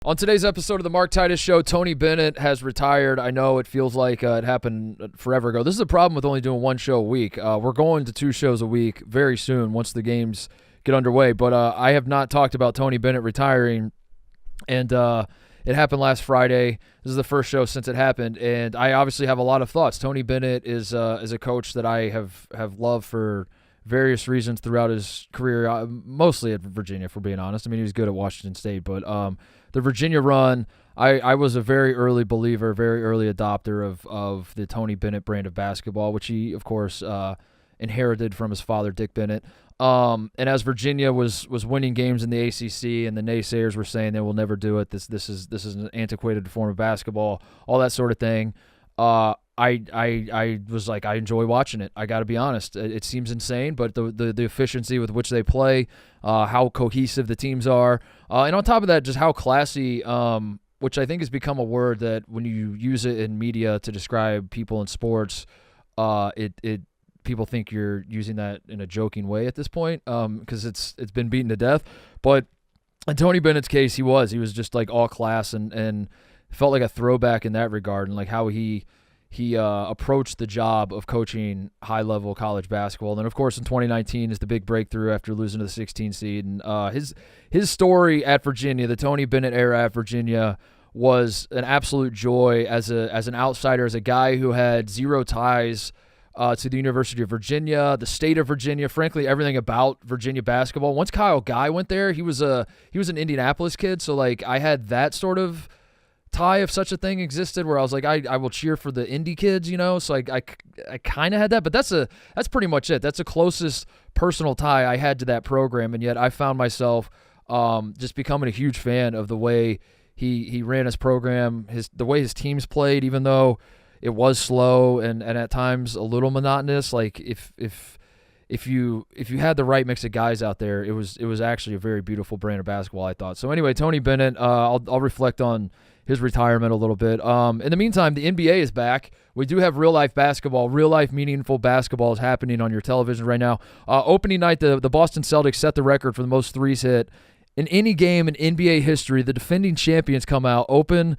On today's episode of the Mark Titus Show, Tony Bennett has retired. I know it feels like it happened forever ago. This is the problem with only doing one show a week. We're going to 2 shows a week very soon once the games get underway. But I have not talked about Tony Bennett retiring, and it happened last Friday. This is the first show since it happened, and I obviously have a lot of thoughts. Tony Bennett is a coach that I have loved for various reasons throughout his career, mostly at Virginia, if we're being honest. I mean, he was good at Washington State, but the Virginia run, I was a very early believer, very early adopter of the Tony Bennett brand of basketball, which he, of course, inherited from his father, Dick Bennett. And as Virginia was winning games in the ACC, and the naysayers were saying they will never do it, this is an antiquated form of basketball, all that sort of thing. I was like, I enjoy watching it. I got to be honest. It seems insane, but the efficiency with which they play, how cohesive the teams are, and on top of that, just how classy, which I think has become a word that when you use it in media to describe people in sports, people think you're using that in a joking way at this point, because it's been beaten to death. But in Tony Bennett's case, he was just like all class and felt like a throwback in that regard, and like how he approached the job of coaching high-level college basketball. And then, of course, in 2019 is the big breakthrough after losing to the 16 seed. And his story at Virginia, the Tony Bennett era at Virginia, was an absolute joy as an outsider, as a guy who had zero ties to the University of Virginia, the state of Virginia, frankly, everything about Virginia basketball. Once Kyle Guy went there, he was an Indianapolis kid, so like I had that sort of tie, if such a thing existed, where I was like, I will cheer for the indie kids, so I kind of had that, but that's pretty much it. That's the closest personal tie I had to that program, and yet I found myself just becoming a huge fan of the way he ran his program, the way his teams played, even though it was slow and at times a little monotonous. Like if you had the right mix of guys out there, it was actually a very beautiful brand of basketball, I thought. So anyway, Tony Bennett, I'll reflect on his retirement a little bit. In the meantime, the NBA is back. We do have real-life basketball. Real-life meaningful basketball is happening on your television right now. Opening night, the Boston Celtics set the record for the most threes hit in any game in NBA history. The defending champions come out, open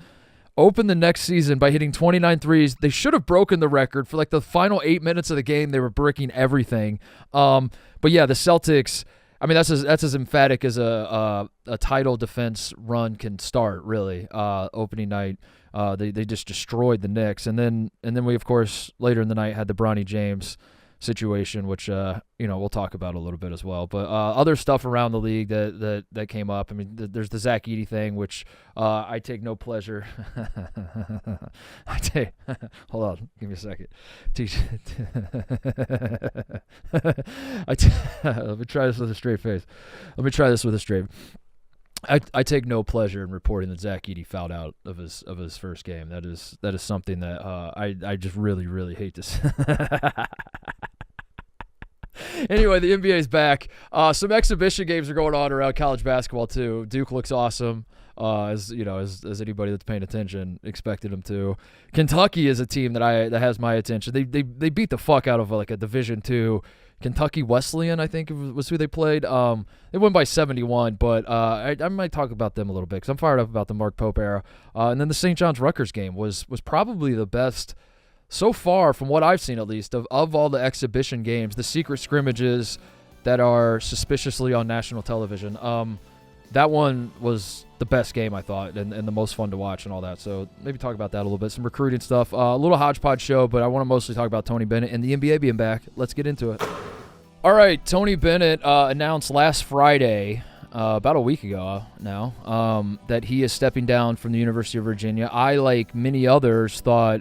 the next season by hitting 29 threes. They should have broken the record for like the final 8 minutes of the game. They were bricking everything. But yeah, the Celtics, I mean, that's as emphatic as a title defense run can start, really. Opening night, they just destroyed the Knicks, and then we, of course, later in the night had the Bronny James situation, which we'll talk about a little bit as well. But other stuff around the league that came up. I mean, there's the Zach Edey thing, which I take no pleasure. Hold on, give me a second. Let me try this with a straight face. I take no pleasure in reporting that Zach Edey fouled out of his first game. That is something that I just really, really hate to see. Anyway, the NBA's back. Some exhibition games are going on around college basketball too. Duke looks awesome, as anybody that's paying attention expected them to. Kentucky is a team that has my attention. They beat the fuck out of like a Division II Kentucky Wesleyan, I think was who they played. They won by 71, but I might talk about them a little bit because I'm fired up about the Mark Pope era. And then the St. John's Rutgers game was probably the best so far, from what I've seen at least, of all the exhibition games, the secret scrimmages that are suspiciously on national television. That one was the best game, I thought, and the most fun to watch and all that. So maybe talk about that a little bit. Some recruiting stuff. A little hodgepodge show, but I want to mostly talk about Tony Bennett and the NBA being back. Let's get into it. All right, Tony Bennett announced last Friday, about a week ago now, that he is stepping down from the University of Virginia. I, like many others, thought,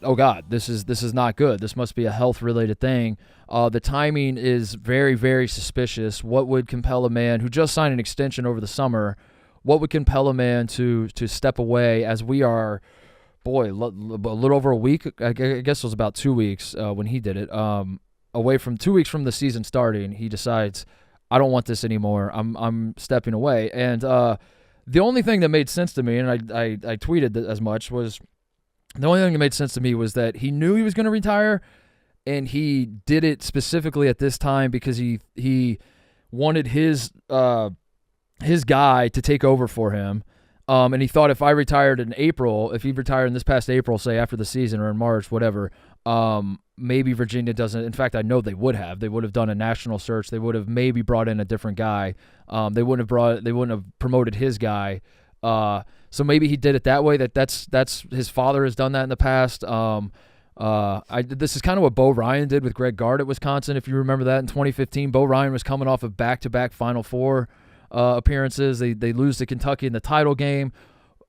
oh God, this is not good. This must be a health-related thing. The timing is very, very suspicious. What would compel a man who just signed an extension over the summer, what would compel a man to step away as we are, a little over a week, I guess it was about 2 weeks when he did it, away from 2 weeks from the season starting, he decides, I don't want this anymore. I'm stepping away. And the only thing that made sense to me, and I tweeted as much, was the only thing that made sense to me was that he knew he was going to retire, and he did it specifically at this time because he wanted his guy to take over for him. And he thought if I retired in April, if he retired in this past April, say after the season or in March, whatever, maybe Virginia doesn't. In fact, I know they would have. They would have done a national search. They would have maybe brought in a different guy. They wouldn't have promoted his guy. So maybe he did it that way. That's his father has done that in the past. This is kind of what Bo Ryan did with Greg Gard at Wisconsin. If you remember that in 2015, Bo Ryan was coming off of back-to-back Final Four appearances. They lose to Kentucky in the title game.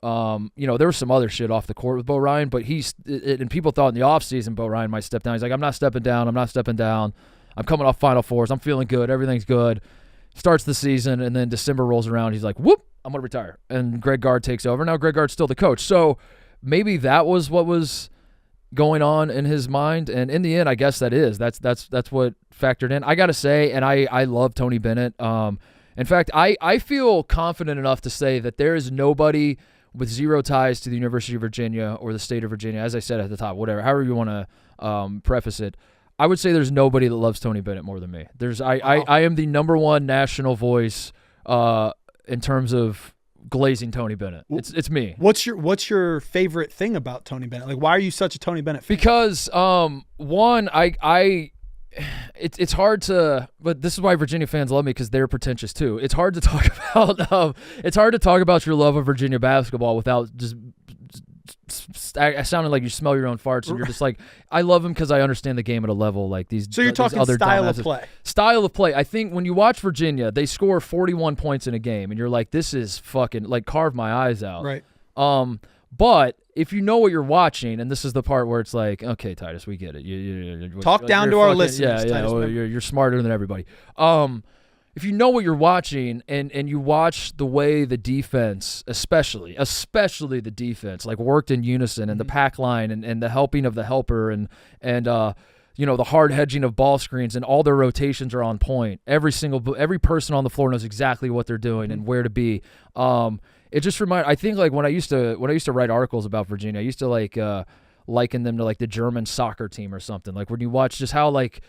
There was some other shit off the court with Bo Ryan, but and people thought in the offseason Bo Ryan might step down. He's like, I'm not stepping down. I'm coming off Final Fours. I'm feeling good. Everything's good. Starts the season, and then December rolls around. He's like, whoop, I'm going to retire. And Greg Gard takes over. Now Greg Gard's still the coach. So maybe that was what was going on in his mind. And in the end, I guess that's what factored in. I got to say, and I love Tony Bennett. In fact, I feel confident enough to say that there is nobody with zero ties to the University of Virginia or the state of Virginia, as I said at the top, whatever, however you want to preface it. I would say there's nobody that loves Tony Bennett more than me. I am the number one national voice in terms of glazing Tony Bennett. It's me. What's your favorite thing about Tony Bennett? Like, why are you such a Tony Bennett fan? Because one, it's hard to, but this is why Virginia fans love me, because they're pretentious too. It's hard to talk about your love of Virginia basketball without just sounding like you smell your own farts, and you're just like, I love him because I understand the game at a level like these. So you're talking other style dumbasses. of play. Style of play. I think when you watch Virginia, they score 41 points in a game, and you're like, this is fucking like carve my eyes out. Right. But if you know what you're watching, and this is the part where it's like, okay, Titus, we get it. You talk down to our listeners. Yeah, Titus, well, you're smarter than everybody. If you know what you're watching and you watch the way the defense, especially the defense, like worked in unison, and the pack line and the helping of the helper and the hard hedging of ball screens, and all their rotations are on point. Every person on the floor knows exactly what they're doing and where to be. It just I think like when I used to write articles about Virginia, I used to liken them to like the German soccer team or something. Like when you watch just how like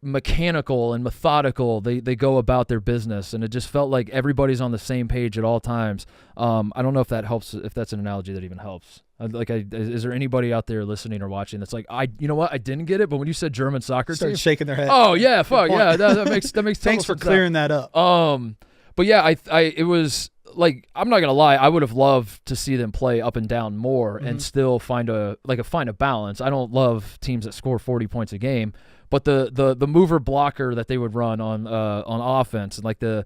mechanical and methodical they go about their business, and it just felt like everybody's on the same page at all times. I don't know if that helps, if that's an analogy that even helps. Is there anybody out there listening or watching that's like, I didn't get it, but when you said German soccer team, shaking their head. Oh yeah, fuck yeah, that makes Thanks for clearing that up. But yeah, it was like, I'm not gonna lie, I would have loved to see them play up and down more and still find a balance. I don't love teams that score 40 points a game, but the mover blocker that they would run on offense, and like they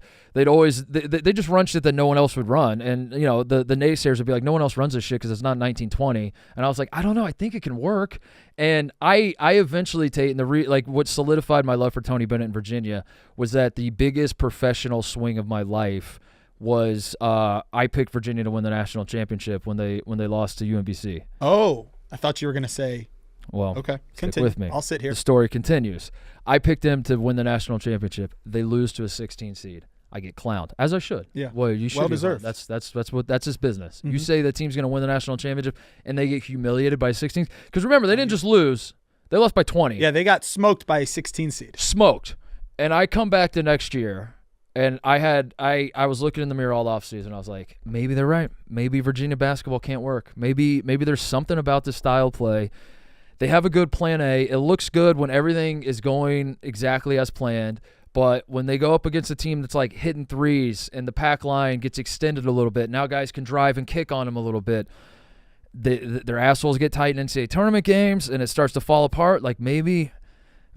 just run shit that no one else would run, and the naysayers would be like, no one else runs this shit because it's not 1920, and I was like, I don't know, I think it can work. And I eventually, Tate, and what solidified my love for Tony Bennett in Virginia was that the biggest professional swing of my life was I picked Virginia to win the national championship when they lost to UMBC. Oh, I thought you were gonna say. Well, okay, stick continue. with me. I'll sit here. The story continues. I picked them to win the national championship. They lose to a 16 seed. I get clowned, as I should. Yeah. Well, you should. Well deserved. That's his business. You say the team's going to win the national championship, and they get humiliated by 16. Because remember, they didn't just lose; they lost by 20. Yeah, they got smoked by a 16 seed. Smoked. And I come back the next year, and I was looking in the mirror all offseason. I was like, maybe they're right. Maybe Virginia basketball can't work. Maybe there's something about this style play. They have a good plan A. It looks good when everything is going exactly as planned. But when they go up against a team that's like hitting threes and the pack line gets extended a little bit, now guys can drive and kick on them a little bit. Their assholes get tight in NCAA tournament games, and it starts to fall apart. Like maybe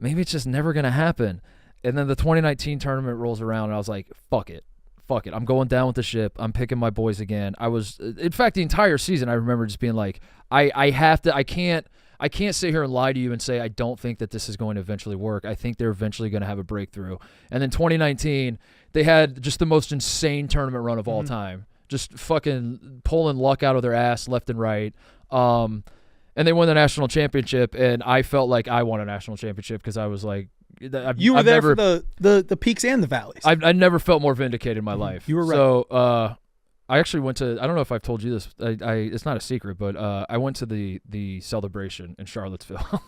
it's just never going to happen. And then the 2019 tournament rolls around, and I was like, fuck it. I'm going down with the ship. I'm picking my boys again. In fact, the entire season, I remember just being like, I can't sit here and lie to you and say I don't think that this is going to eventually work. I think they're eventually going to have a breakthrough. And then 2019, they had just the most insane tournament run of all time. Just fucking pulling luck out of their ass left and right. And they won the national championship, and I felt like I won a national championship because I was like, you were there for the peaks and the valleys. I never felt more vindicated in my life. You were right. So I actually went to, I don't know if I've told you this, it's not a secret, but I went to the celebration in Charlottesville.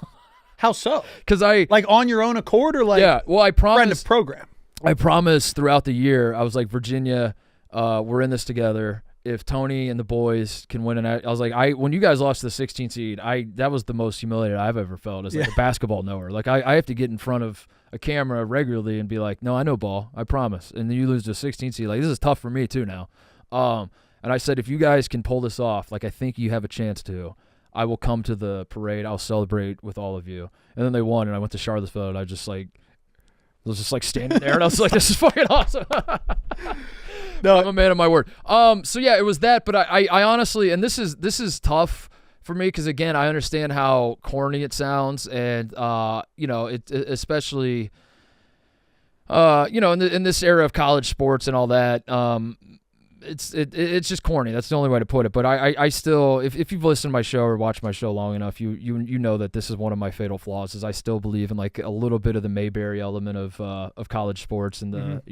How so? Because like on your own accord, or like, yeah, well, I promised, friend of program. I promised throughout the year, I was like, Virginia, we're in this together. if Tony and the boys can win I was like, when you guys lost to the 16 seed, that was the most humiliated I've ever felt as like a basketball knower. Like I have to get in front of a camera regularly and be like, no, I know ball, I promise. And then you lose to a 16 seed. Like, this is tough for me too now. And I said, if you guys can pull this off, like I think you have a chance to, I will come to the parade. I'll celebrate with all of you. And then they won, and I went to Charlottesville, and I was just like standing there, and I was like, this is fucking awesome. No, I'm a man of my word. So yeah, it was that, but I honestly, and this is tough for me because again, I understand how corny it sounds, and it especially in this era of college sports and all that, it's just corny. That's the only way to put it. But I still, if you've listened to my show or watched my show long enough, you know that this is one of my fatal flaws. Is I still believe in like a little bit of the Mayberry element of college sports and the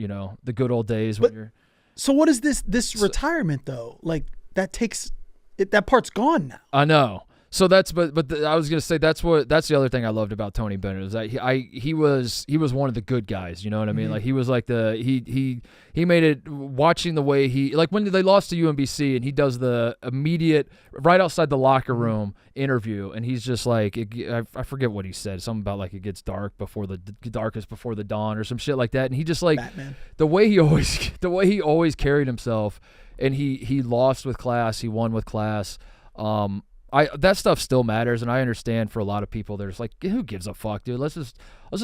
the good old days when you're. So what is this retirement though? Like that takes it. That part's gone now. I know. So that's I was gonna say that's the other thing I loved about Tony Bennett is that he was one of the good guys. You know what I mean? Like he was like he made it watching the way he like when they lost to UMBC and he does the immediate right outside the locker room interview and he's just like I forget what he said, something about like it gets dark before the darkest before the dawn or some shit like that, and he just like Batman. the way he always carried himself, and he lost with class, he won with class. That stuff still matters, and I understand for a lot of people they're just like, who gives a fuck, dude? Let's just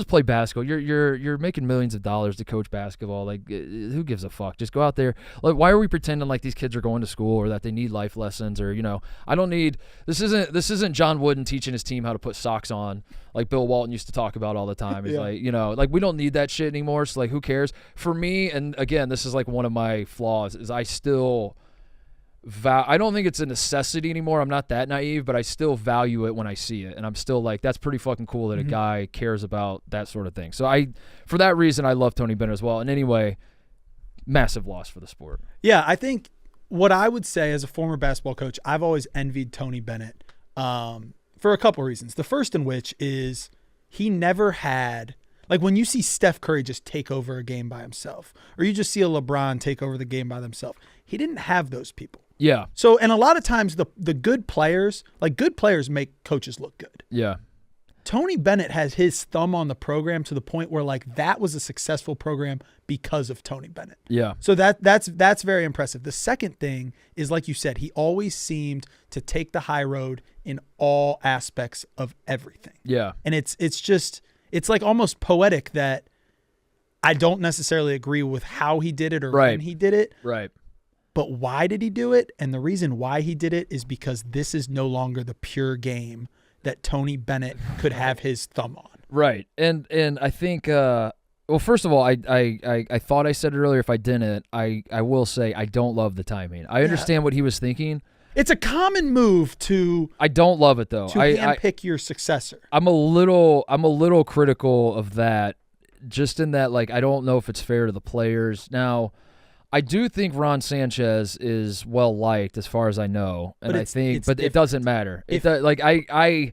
play basketball. You're making millions of dollars to coach basketball. Like, who gives a fuck? Just go out there. Like, why are we pretending like these kids are going to school or that they need life lessons or I don't need this isn't John Wooden teaching his team how to put socks on like Bill Walton used to talk about all the time. It's like like we don't need that shit anymore. So like, who cares? For me, and again, this is like one of my flaws is I still. I don't think it's a necessity anymore. I'm not that naive, but I still value it when I see it, and I'm still like, that's pretty fucking cool that a guy cares about that sort of thing. So for that reason, I love Tony Bennett as well. And anyway, massive loss for the sport. Yeah, I think what I would say as a former basketball coach, I've always envied Tony Bennett for a couple reasons. The first in which is he never had. Like when you see Steph Curry just take over a game by himself, or you just see a LeBron take over the game by themselves, he didn't have those people. Yeah. So, and a lot of times the good players make coaches look good. Yeah. Tony Bennett has his thumb on the program to the point where like that was a successful program because of Tony Bennett. Yeah. So that's very impressive. The second thing is, like you said, he always seemed to take the high road in all aspects of everything. Yeah. And it's like almost poetic that I don't necessarily agree with how he did it or when he did it. Right. But why did he do it? And the reason why he did it is because this is no longer the pure game that Tony Bennett could have his thumb on. Right. And I think well, first of all, I thought I said it earlier. If I didn't, I will say I don't love the timing. I understand what he was thinking. It's a common move to. I don't love it though. To handpick your successor. I'm a little critical of that, just in that like I don't know if it's fair to the players. Now, I do think Ron Sanchez is well liked as far as I know, and I think, but it doesn't matter. I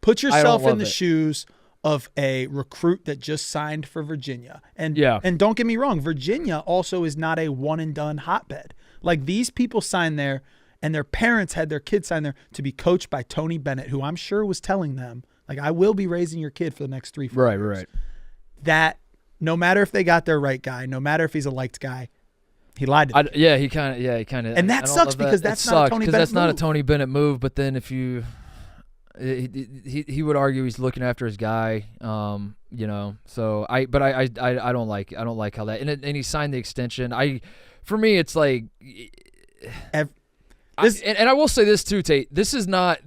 put yourself in the shoes of a recruit that just signed for Virginia, and don't get me wrong, Virginia also is not a one and done hotbed. Like these people signed there. And their parents had their kids sign there to be coached by Tony Bennett, who I'm sure was telling them, like, I will be raising your kid for the next 3-4 years. Right. That no matter if they got their right guy, no matter if he's a liked guy, he lied to them. He kind of. And that sucks because that's not a Tony Bennett move. That's not a Tony Bennett move. But then if you, he would argue he's looking after his guy. So I don't like how that and he signed the extension. For me, it's like. And I will say this too, Tate. This is not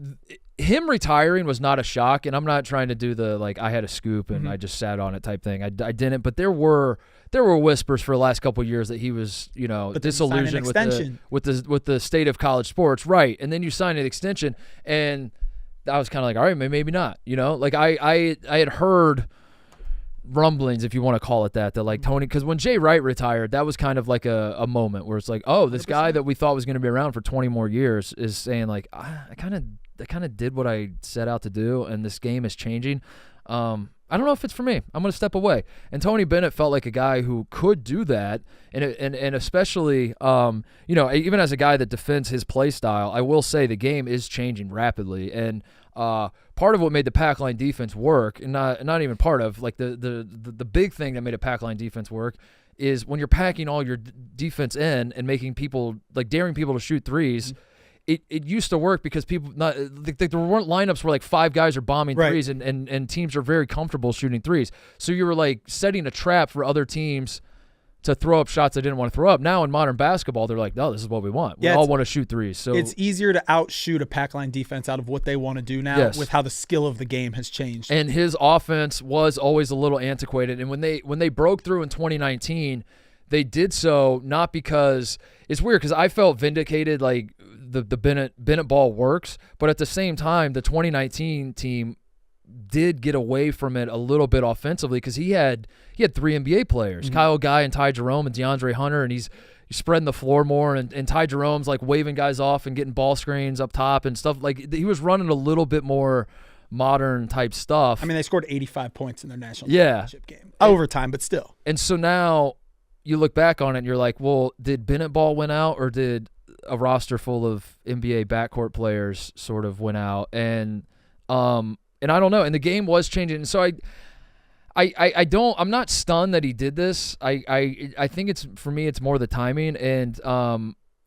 him retiring was not a shock, and I'm not trying to do the like I had a scoop and I just sat on it type thing. I didn't, but there were whispers for the last couple of years that he was disillusioned with the state of college sports, right? And then you sign an extension, and I was kind of like, all right, maybe not. Like I had heard rumblings, if you want to call it that like Tony, because when Jay Wright retired, that was kind of like a moment where it's like, oh, this 100%. Guy that we thought was going to be around for 20 more years is saying like, I kind of did what I set out to do, and this game is changing. I don't know if it's for me. I'm going to step away. And Tony Bennett felt like a guy who could do that, and especially, even as a guy that defends his play style, I will say the game is changing rapidly. And part of what made the pack line defense work, and not even part of, like the big thing that made a pack line defense work, is when you're packing all your defense in and making people, like daring people to shoot threes. Mm-hmm. It used to work because people there weren't lineups where like 5 guys are bombing threes and teams are very comfortable shooting threes. So you were like setting a trap for other teams to throw up shots they didn't want to throw up. Now in modern basketball, they're like, no, this is what we want. We all want to shoot threes. So it's easier to outshoot a pack line defense out of what they want to do now with how the skill of the game has changed. And his offense was always a little antiquated. And when they broke through in 2019, they did so not because it's weird because I felt vindicated, like the Bennett ball works, but at the same time, the 2019 team did get away from it a little bit offensively because he had 3 NBA players, Kyle Guy and Ty Jerome and DeAndre Hunter, and he's spreading the floor more, and Ty Jerome's like waving guys off and getting ball screens up top and stuff. Like he was running a little bit more modern type stuff. I mean, they scored 85 points in their national championship game. Overtime, but still. And so now you look back on it and you're like, well, did Bennett ball win out, or did a roster full of NBA backcourt players sort of went out? And I don't know. And the game was changing. And so I'm not stunned that he did this. I think it's, for me, it's more the timing. And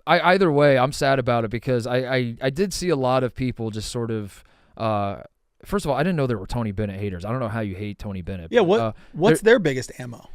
either way, I'm sad about it because I did see a lot of people just sort of, first of all, I didn't know there were Tony Bennett haters. I don't know how you hate Tony Bennett. Yeah. What's their biggest ammo?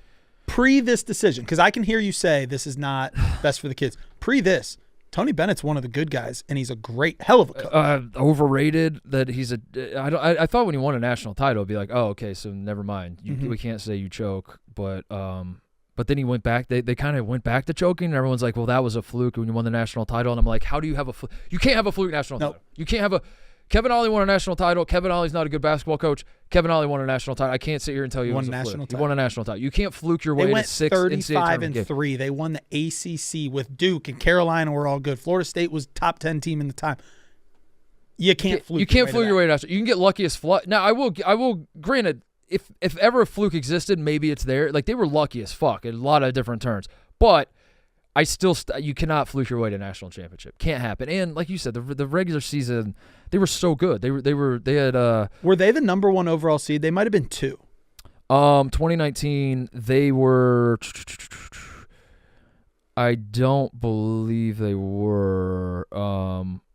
Pre this decision, because I can hear you say this is not best for the kids. Pre this, Tony Bennett's one of the good guys, and he's a hell of a coach. Overrated that he's I thought when he won a national title, it'd be like, oh, okay, so never mind. We can't say you choke, but then he went back. They kind of went back to choking, and everyone's like, well, that was a fluke when you won the national title. And I'm like, how do you have a fluke? You can't have a fluke national title. You can't have a. Kevin Ollie won a national title. Kevin Ollie's not a good basketball coach. Kevin Ollie won a national title. I can't sit here and tell you he won a fluke. He won a national title. You can't fluke your way to 6 35-3. They won the ACC with Duke, and Carolina were all good. Florida State was top 10 team in the time. You can't fluke. You can't fluke your way to national. You can get lucky as fuck. Now I will. Granted, if ever a fluke existed, maybe it's there. Like they were lucky as fuck in a lot of different turns, but. I still you cannot fluke your way to national championship. Can't happen. And like you said, the regular season, they were so good. They had Were they the number 1 overall seed? They might have been 2. 2019 they were. I don't believe they were.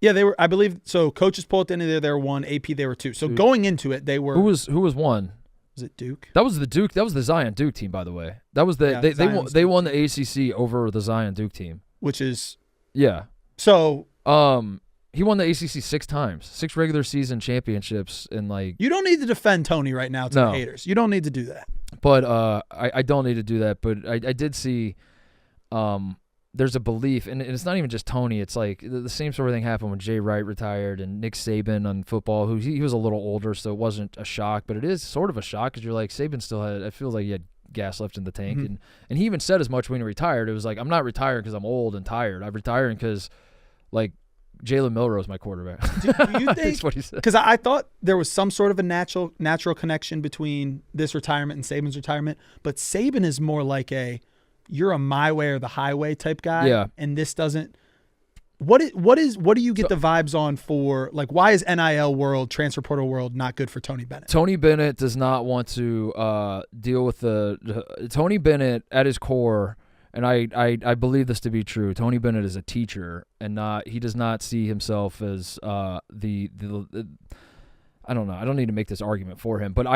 Yeah, they were. I believe so. Coaches poll at the end of the year, they were 1. AP, they were 2. So going into it, they were. Who was 1? Was it Duke? That was the Duke. That was the Zion Duke team, by the way. That was they won the ACC over the Zion Duke team, which is So he won the ACC 6 times, 6 regular season championships, and like you don't need to defend Tony right now to the haters. You don't need to do that. But I don't need to do that. But I did see there's a belief, and it's not even just Tony. It's like the same sort of thing happened when Jay Wright retired and Nick Saban on football, who he was a little older, so it wasn't a shock, but it is sort of a shock because you're like, Saban still had, it feels like he had gas left in the tank. And he even said as much when he retired. It was like, I'm not retiring because I'm old and tired. I'm retiring because, like, Jalen Milroe is my quarterback. Do you think? That's what he said. Because I thought there was some sort of a natural connection between this retirement and Saban's retirement, but Saban is more like you're a my way or the highway type guy. Yeah. And this doesn't. What do you get the vibes on for, like, why is NIL world, transfer portal world not good for Tony Bennett? Tony Bennett does not want to deal with Tony Bennett at his core, and I believe this to be true. Tony Bennett is a teacher, and he does not see himself as I don't know. I don't need to make this argument for him, but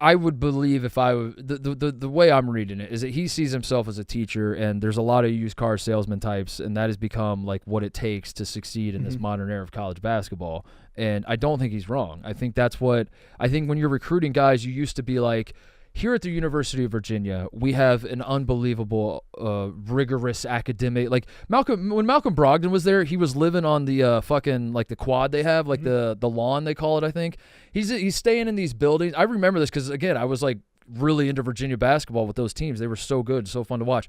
I would believe if the way I'm reading it is that he sees himself as a teacher, and there's a lot of used car salesman types, and that has become like what it takes to succeed in this modern era of college basketball. And I don't think he's wrong. I think when you're recruiting guys, you used to be like, here at the University of Virginia, we have an unbelievable, rigorous academic. Like when Malcolm Brogdon was there, he was living on the fucking like the quad they have, like the lawn they call it. I think he's staying in these buildings. I remember this because again, I was like really into Virginia basketball with those teams. They were so good, so fun to watch.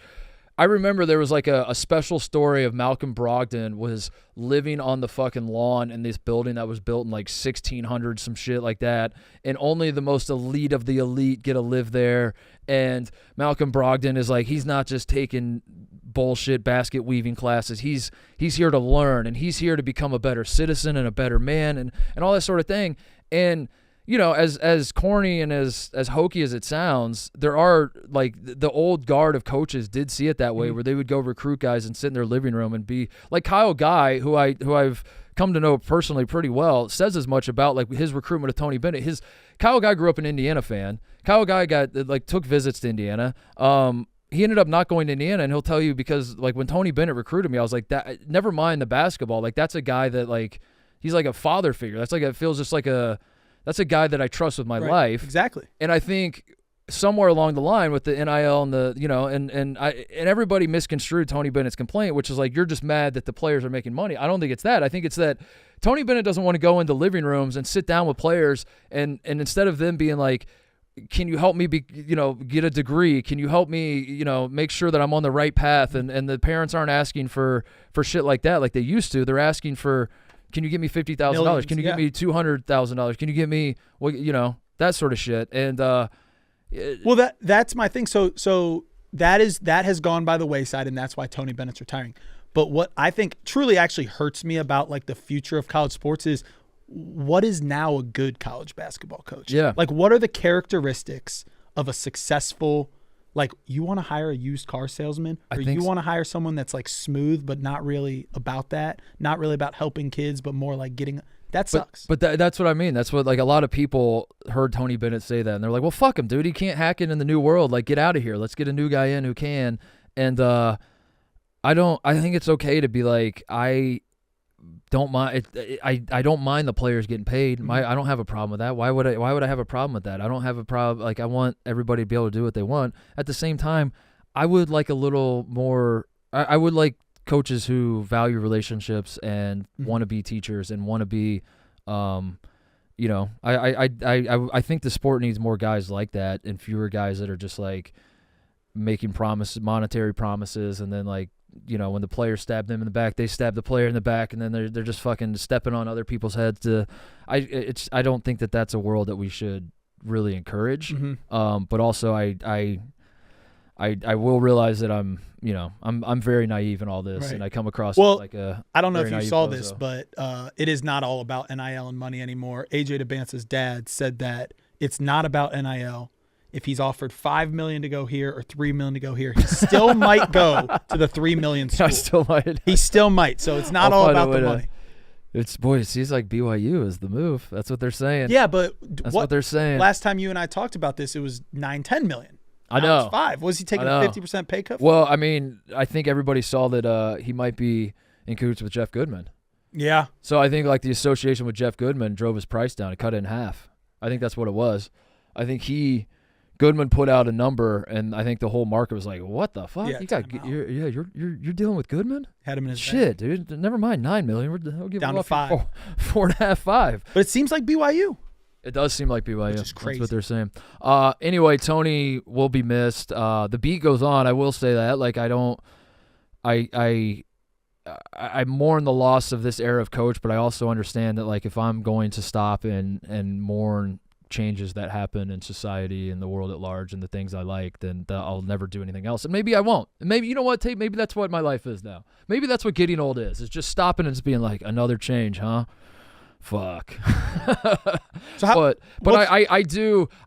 I remember there was like a special story of Malcolm Brogdon was living on the fucking lawn in this building that was built in like 1600, some shit like that, and only the most elite of the elite get to live there. And Malcolm Brogdon is like, he's not just taking bullshit basket weaving classes. He's here to learn, and he's here to become a better citizen and a better man and all that sort of thing. And you know, as corny and as hokey as it sounds, there are like the old guard of coaches did see it that way, where they would go recruit guys and sit in their living room and be like Kyle Guy, who I've come to know personally pretty well, says as much about like his recruitment of Tony Bennett. Kyle Guy grew up an Indiana fan. Kyle Guy took visits to Indiana. He ended up not going to Indiana, and he'll tell you because like when Tony Bennett recruited me, I was like, that. Never mind the basketball. Like that's a guy that like he's like a father figure. That's like it feels just like that's a guy that I trust with my life. Exactly. And I think somewhere along the line with the NIL and the, you know, and everybody misconstrued Tony Bennett's complaint, which is like, you're just mad that the players are making money. I don't think it's that. I think it's that Tony Bennett doesn't want to go into living rooms and sit down with players and instead of them being like, can you help me get a degree? Can you help me, make sure that I'm on the right path? And the parents aren't asking for shit like that like they used to. They're asking for, can you give me $50,000? Can you give me $200,000? Can you give me, that sort of shit? And well, that's my thing. So that has gone by the wayside, and that's why Tony Bennett's retiring. But what I think truly actually hurts me about like the future of college sports is what is now a good college basketball coach? Yeah. Like, what are the characteristics of a successful? Like, you want to hire a used car salesman, or you want to hire someone that's like smooth, but not really about that, not really about helping kids, but more like getting that sucks. But that's what I mean. That's what like a lot of people heard Tony Bennett say that, and they're like, well, fuck him, dude. He can't hack it in the new world. Like, get out of here. Let's get a new guy in who can. And I think it's okay to be like, I don't mind. I don't mind the players getting paid. I don't have a problem with that. Why would I have a problem with that? I don't have a problem. Like, I want everybody to be able to do what they want. At the same time, I would like a little more. I would like coaches who value relationships and want to be teachers and want to be, I think the sport needs more guys like that and fewer guys that are just like making monetary promises, and then like, when the player stabbed them in the back, they stab the player in the back, and then they're just fucking stepping on other people's heads. I don't think that that's a world that we should really encourage. But also I will realize that I'm very naive in all this, right. And I come across like a. I don't know if you saw this, but it is not all about NIL and money anymore. AJ DeBance's dad said that it's not about NIL. If he's offered $5 million to go here or $3 million to go here, he still might go to the $3 million school. He still might. So it's not all about the money. It seems like BYU is the move. That's what they're saying. Yeah, but that's what they're saying. Last time you and I talked about this, it was $9-10 million. I know. It's $5. Was he taking a 50% pay cut? Well, I mean, I think everybody saw that he might be in cahoots with Jeff Goodman. Yeah. So I think like the association with Jeff Goodman drove his price down. It cut it in half. I think that's what it was. I think Goodman put out a number, and I think the whole market was like, "What the fuck? Yeah, you're dealing with Goodman? Had him in his shit, bank. Dude. Never mind $9 million. We'll give down to $5, 4.5, $5. But it seems like BYU. It does seem like BYU. Which is crazy. That's what they're saying. Anyway, Tony will be missed. The beat goes on. I will say that. Like, I mourn the loss of this era of coach, but I also understand that like if I'm going to stop and mourn changes that happen in society and the world at large and the things I like, then I'll never do anything else. And maybe I won't. And maybe, you know what, Tate, maybe that's what my life is now. Maybe that's what getting old is just stopping and just being like, another change, huh? Fuck. So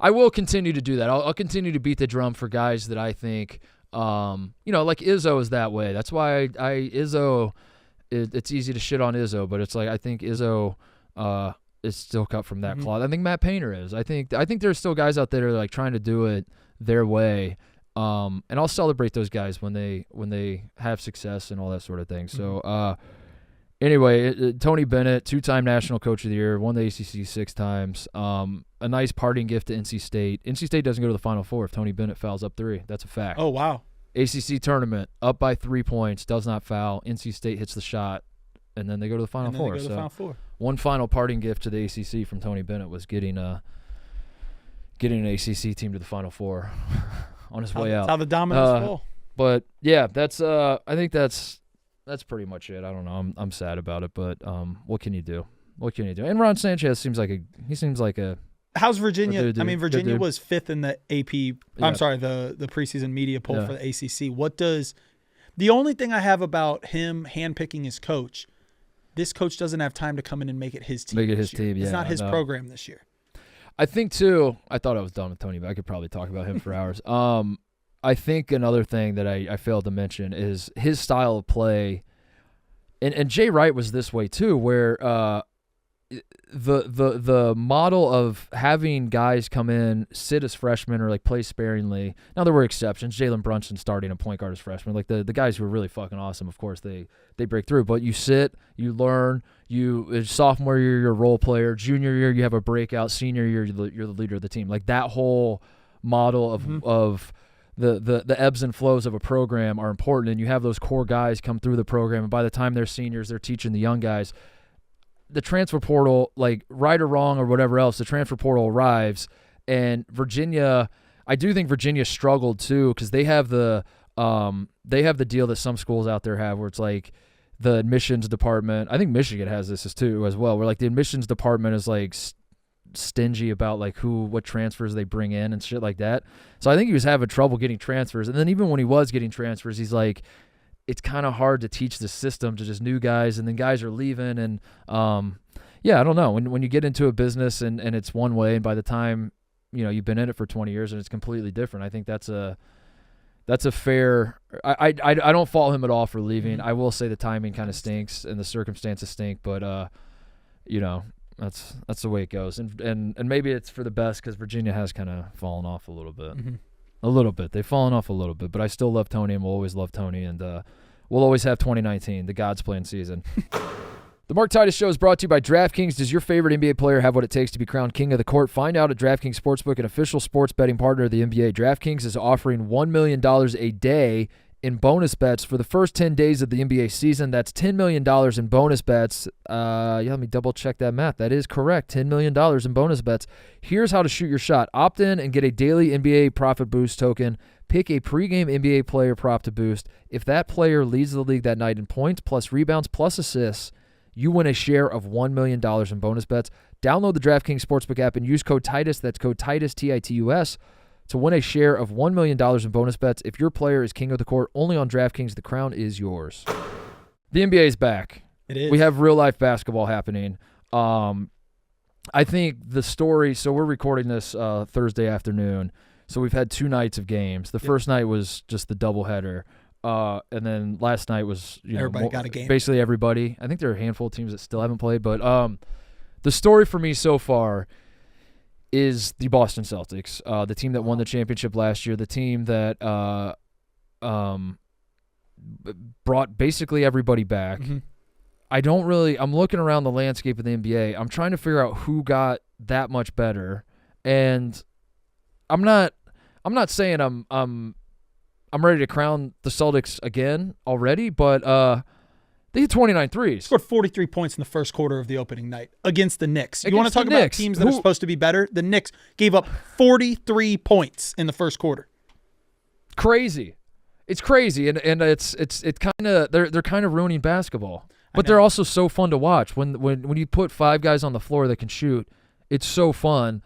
I will continue to do that. I'll continue to beat the drum for guys that I think, like Izzo is that way. That's why Izzo, it's easy to shit on Izzo, but it's like, I think Izzo, is still cut from that cloth. I think Matt Painter is. I think there's still guys out there like trying to do it their way. And I'll celebrate those guys when they have success and all that sort of thing. So anyway, Tony Bennett, 2-time National Coach of the Year, won the ACC 6 times. A nice parting gift to NC State. NC State doesn't go to the Final Four if Tony Bennett fouls up 3. That's a fact. Oh, wow. ACC tournament, up by 3 points, does not foul. NC State hits the shot, and then they go to the Final Four. One final parting gift to the ACC from Tony Bennett was getting an ACC team to the Final Four on his way out. That's how the dominoes fall. But yeah, that's I think that's pretty much it. I don't know. I'm sad about it, but what can you do? What can you do? And Ron Sanchez seems like a How's Virginia? I mean, Virginia was 5th in the AP. Yeah. I'm sorry, the preseason media poll for the ACC. What does the only thing I have about him handpicking his coach? This coach doesn't have time to come in and make it his team. Make it his team. Yeah, it's not his program this year. I think too. I thought I was done with Tony, but I could probably talk about him for hours. I think another thing that I failed to mention is his style of play, and Jay Wright was this way too, where the model of having guys come in, sit as freshmen or like play sparingly. Now there were exceptions. Jalen Brunson starting a point guard as freshman. Like the guys who were really fucking awesome, of course they break through. But you sit, you learn. Sophomore year you're a role player. Junior year you have a breakout. Senior year you're the leader of the team. Like that whole model of the ebbs and flows of a program are important, and you have those core guys come through the program, and by the time they're seniors, they're teaching the young guys. The transfer portal, like right or wrong or whatever else, the transfer portal arrives, and Virginia, I do think Virginia struggled too because they have the deal that some schools out there have where it's like the admissions department. I think Michigan has this too as well, where like the admissions department is like stingy about like what transfers they bring in and shit like that. So I think he was having trouble getting transfers, and then even when he was getting transfers, he's like, it's kind of hard to teach the system to just new guys, and then guys are leaving, and I don't know. When you get into a business and it's one way, and by the time you've been in it for 20 years and it's completely different, I think that's a fair. I don't fault him at all for leaving. I will say the timing kind of stinks and the circumstances stink, but that's the way it goes, and maybe it's for the best because Virginia has kind of fallen off a little bit. Mm-hmm. A little bit. They've fallen off a little bit, but I still love Tony and will always love Tony, and we'll always have 2019, the God's playing season. The Mark Titus Show is brought to you by DraftKings. Does your favorite NBA player have what it takes to be crowned king of the court? Find out at DraftKings Sportsbook, an official sports betting partner of the NBA. DraftKings is offering $1 million a day in bonus bets for the first 10 days of the NBA season. That's $10 million in bonus bets. Let me double check that math. That is correct. $10 million in bonus bets. Here's how to shoot your shot. Opt in and get a daily NBA profit boost token. Pick a pregame NBA player prop to boost. If that player leads the league that night in points, plus rebounds, plus assists, you win a share of $1 million in bonus bets. Download the DraftKings Sportsbook app and use code TITUS. That's code TITUS, Titus, to win a share of $1 million in bonus bets. If your player is king of the court, only on DraftKings, the crown is yours. The NBA is back. It is. We have real-life basketball happening. I think the story, so we're recording this Thursday afternoon, so we've had 2 nights of games. The first night was just the doubleheader, and then last night was everybody got a game. Basically everybody. I think there are a handful of teams that still haven't played, but the story for me so far is the Boston Celtics, the team that won the championship last year, the team that brought basically everybody back. Mm-hmm. I'm looking around the landscape of the NBA. I'm trying to figure out who got that much better, and I'm not saying I'm ready to crown the Celtics again already, but they hit 29 threes. Scored 43 points in the first quarter of the opening night against the Knicks. You want to talk about teams that are supposed to be better? The Knicks gave up 43 points in the first quarter. Crazy. It's crazy, and it's kind of they're kind of ruining basketball. But they're also so fun to watch. When you put 5 guys on the floor that can shoot, it's so fun.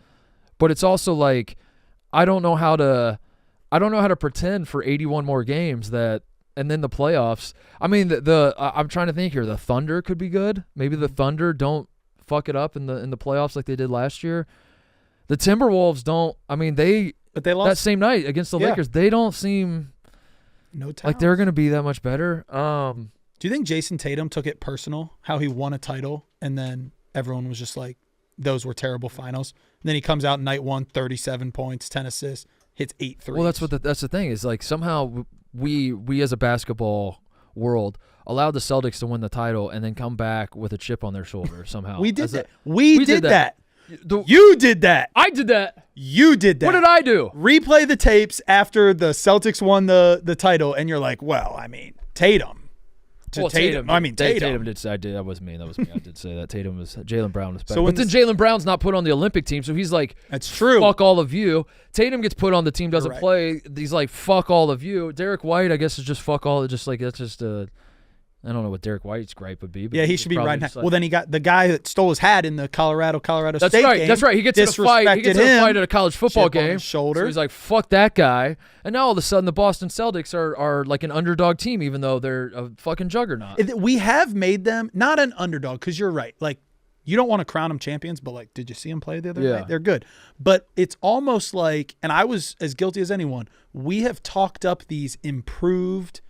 But it's also like I don't know how to pretend for 81 more games that. And then the playoffs. I mean, I'm trying to think here. The Thunder could be good. Maybe the Thunder don't fuck it up in the playoffs like they did last year. The Timberwolves don't. I mean, they lost that same night against the Lakers. They don't seem like they're going to be that much better. Do you think Jason Tatum took it personal how he won a title and then everyone was just like, those were terrible finals? And then he comes out night 1, 37 points, 10 assists, hits 8 threes. Well, that's the thing is like somehow we as a basketball world allowed the Celtics to win the title and then come back with a chip on their shoulder somehow. We did that. We did that. You did that. I did that. You did that. What did I do? Replay the tapes after the Celtics won the title, and you're like, well, I mean, Tatum. Tatum. I mean, Tatum did say that was me. That was me. I did say that. Tatum was Jaylen Brown was better. But then Jaylen Brown's not put on the Olympic team, so he's like, that's true. Fuck all of you. Tatum gets put on the team, doesn't play. He's like, fuck all of you. Derek White, I guess, is just fuck all. Just like that's just I don't know what Derek White's gripe would be. But yeah, he should be right now. Well, then he got the guy that stole his hat in the Colorado State game. That's right. He gets in a fight. He gets in a fight at a college football game. On his shoulder. So he's like, fuck that guy. And now all of a sudden the Boston Celtics are like an underdog team, even though they're a fucking juggernaut. We have made them not an underdog because you're right. Like, you don't want to crown them champions, but like, did you see them play the other night? They're good. But it's almost like, and I was as guilty as anyone, we have talked up these improved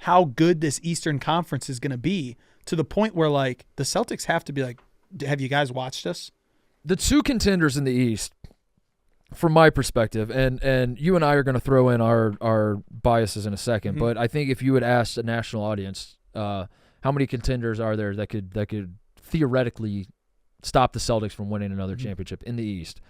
how good this Eastern Conference is going to be to the point where, like, the Celtics have to be like, have you guys watched us? The two contenders in the East, from my perspective, and you and I are going to throw in our biases in a second, but I think if you would ask a national audience, how many contenders are there that could theoretically stop the Celtics from winning another championship in the East?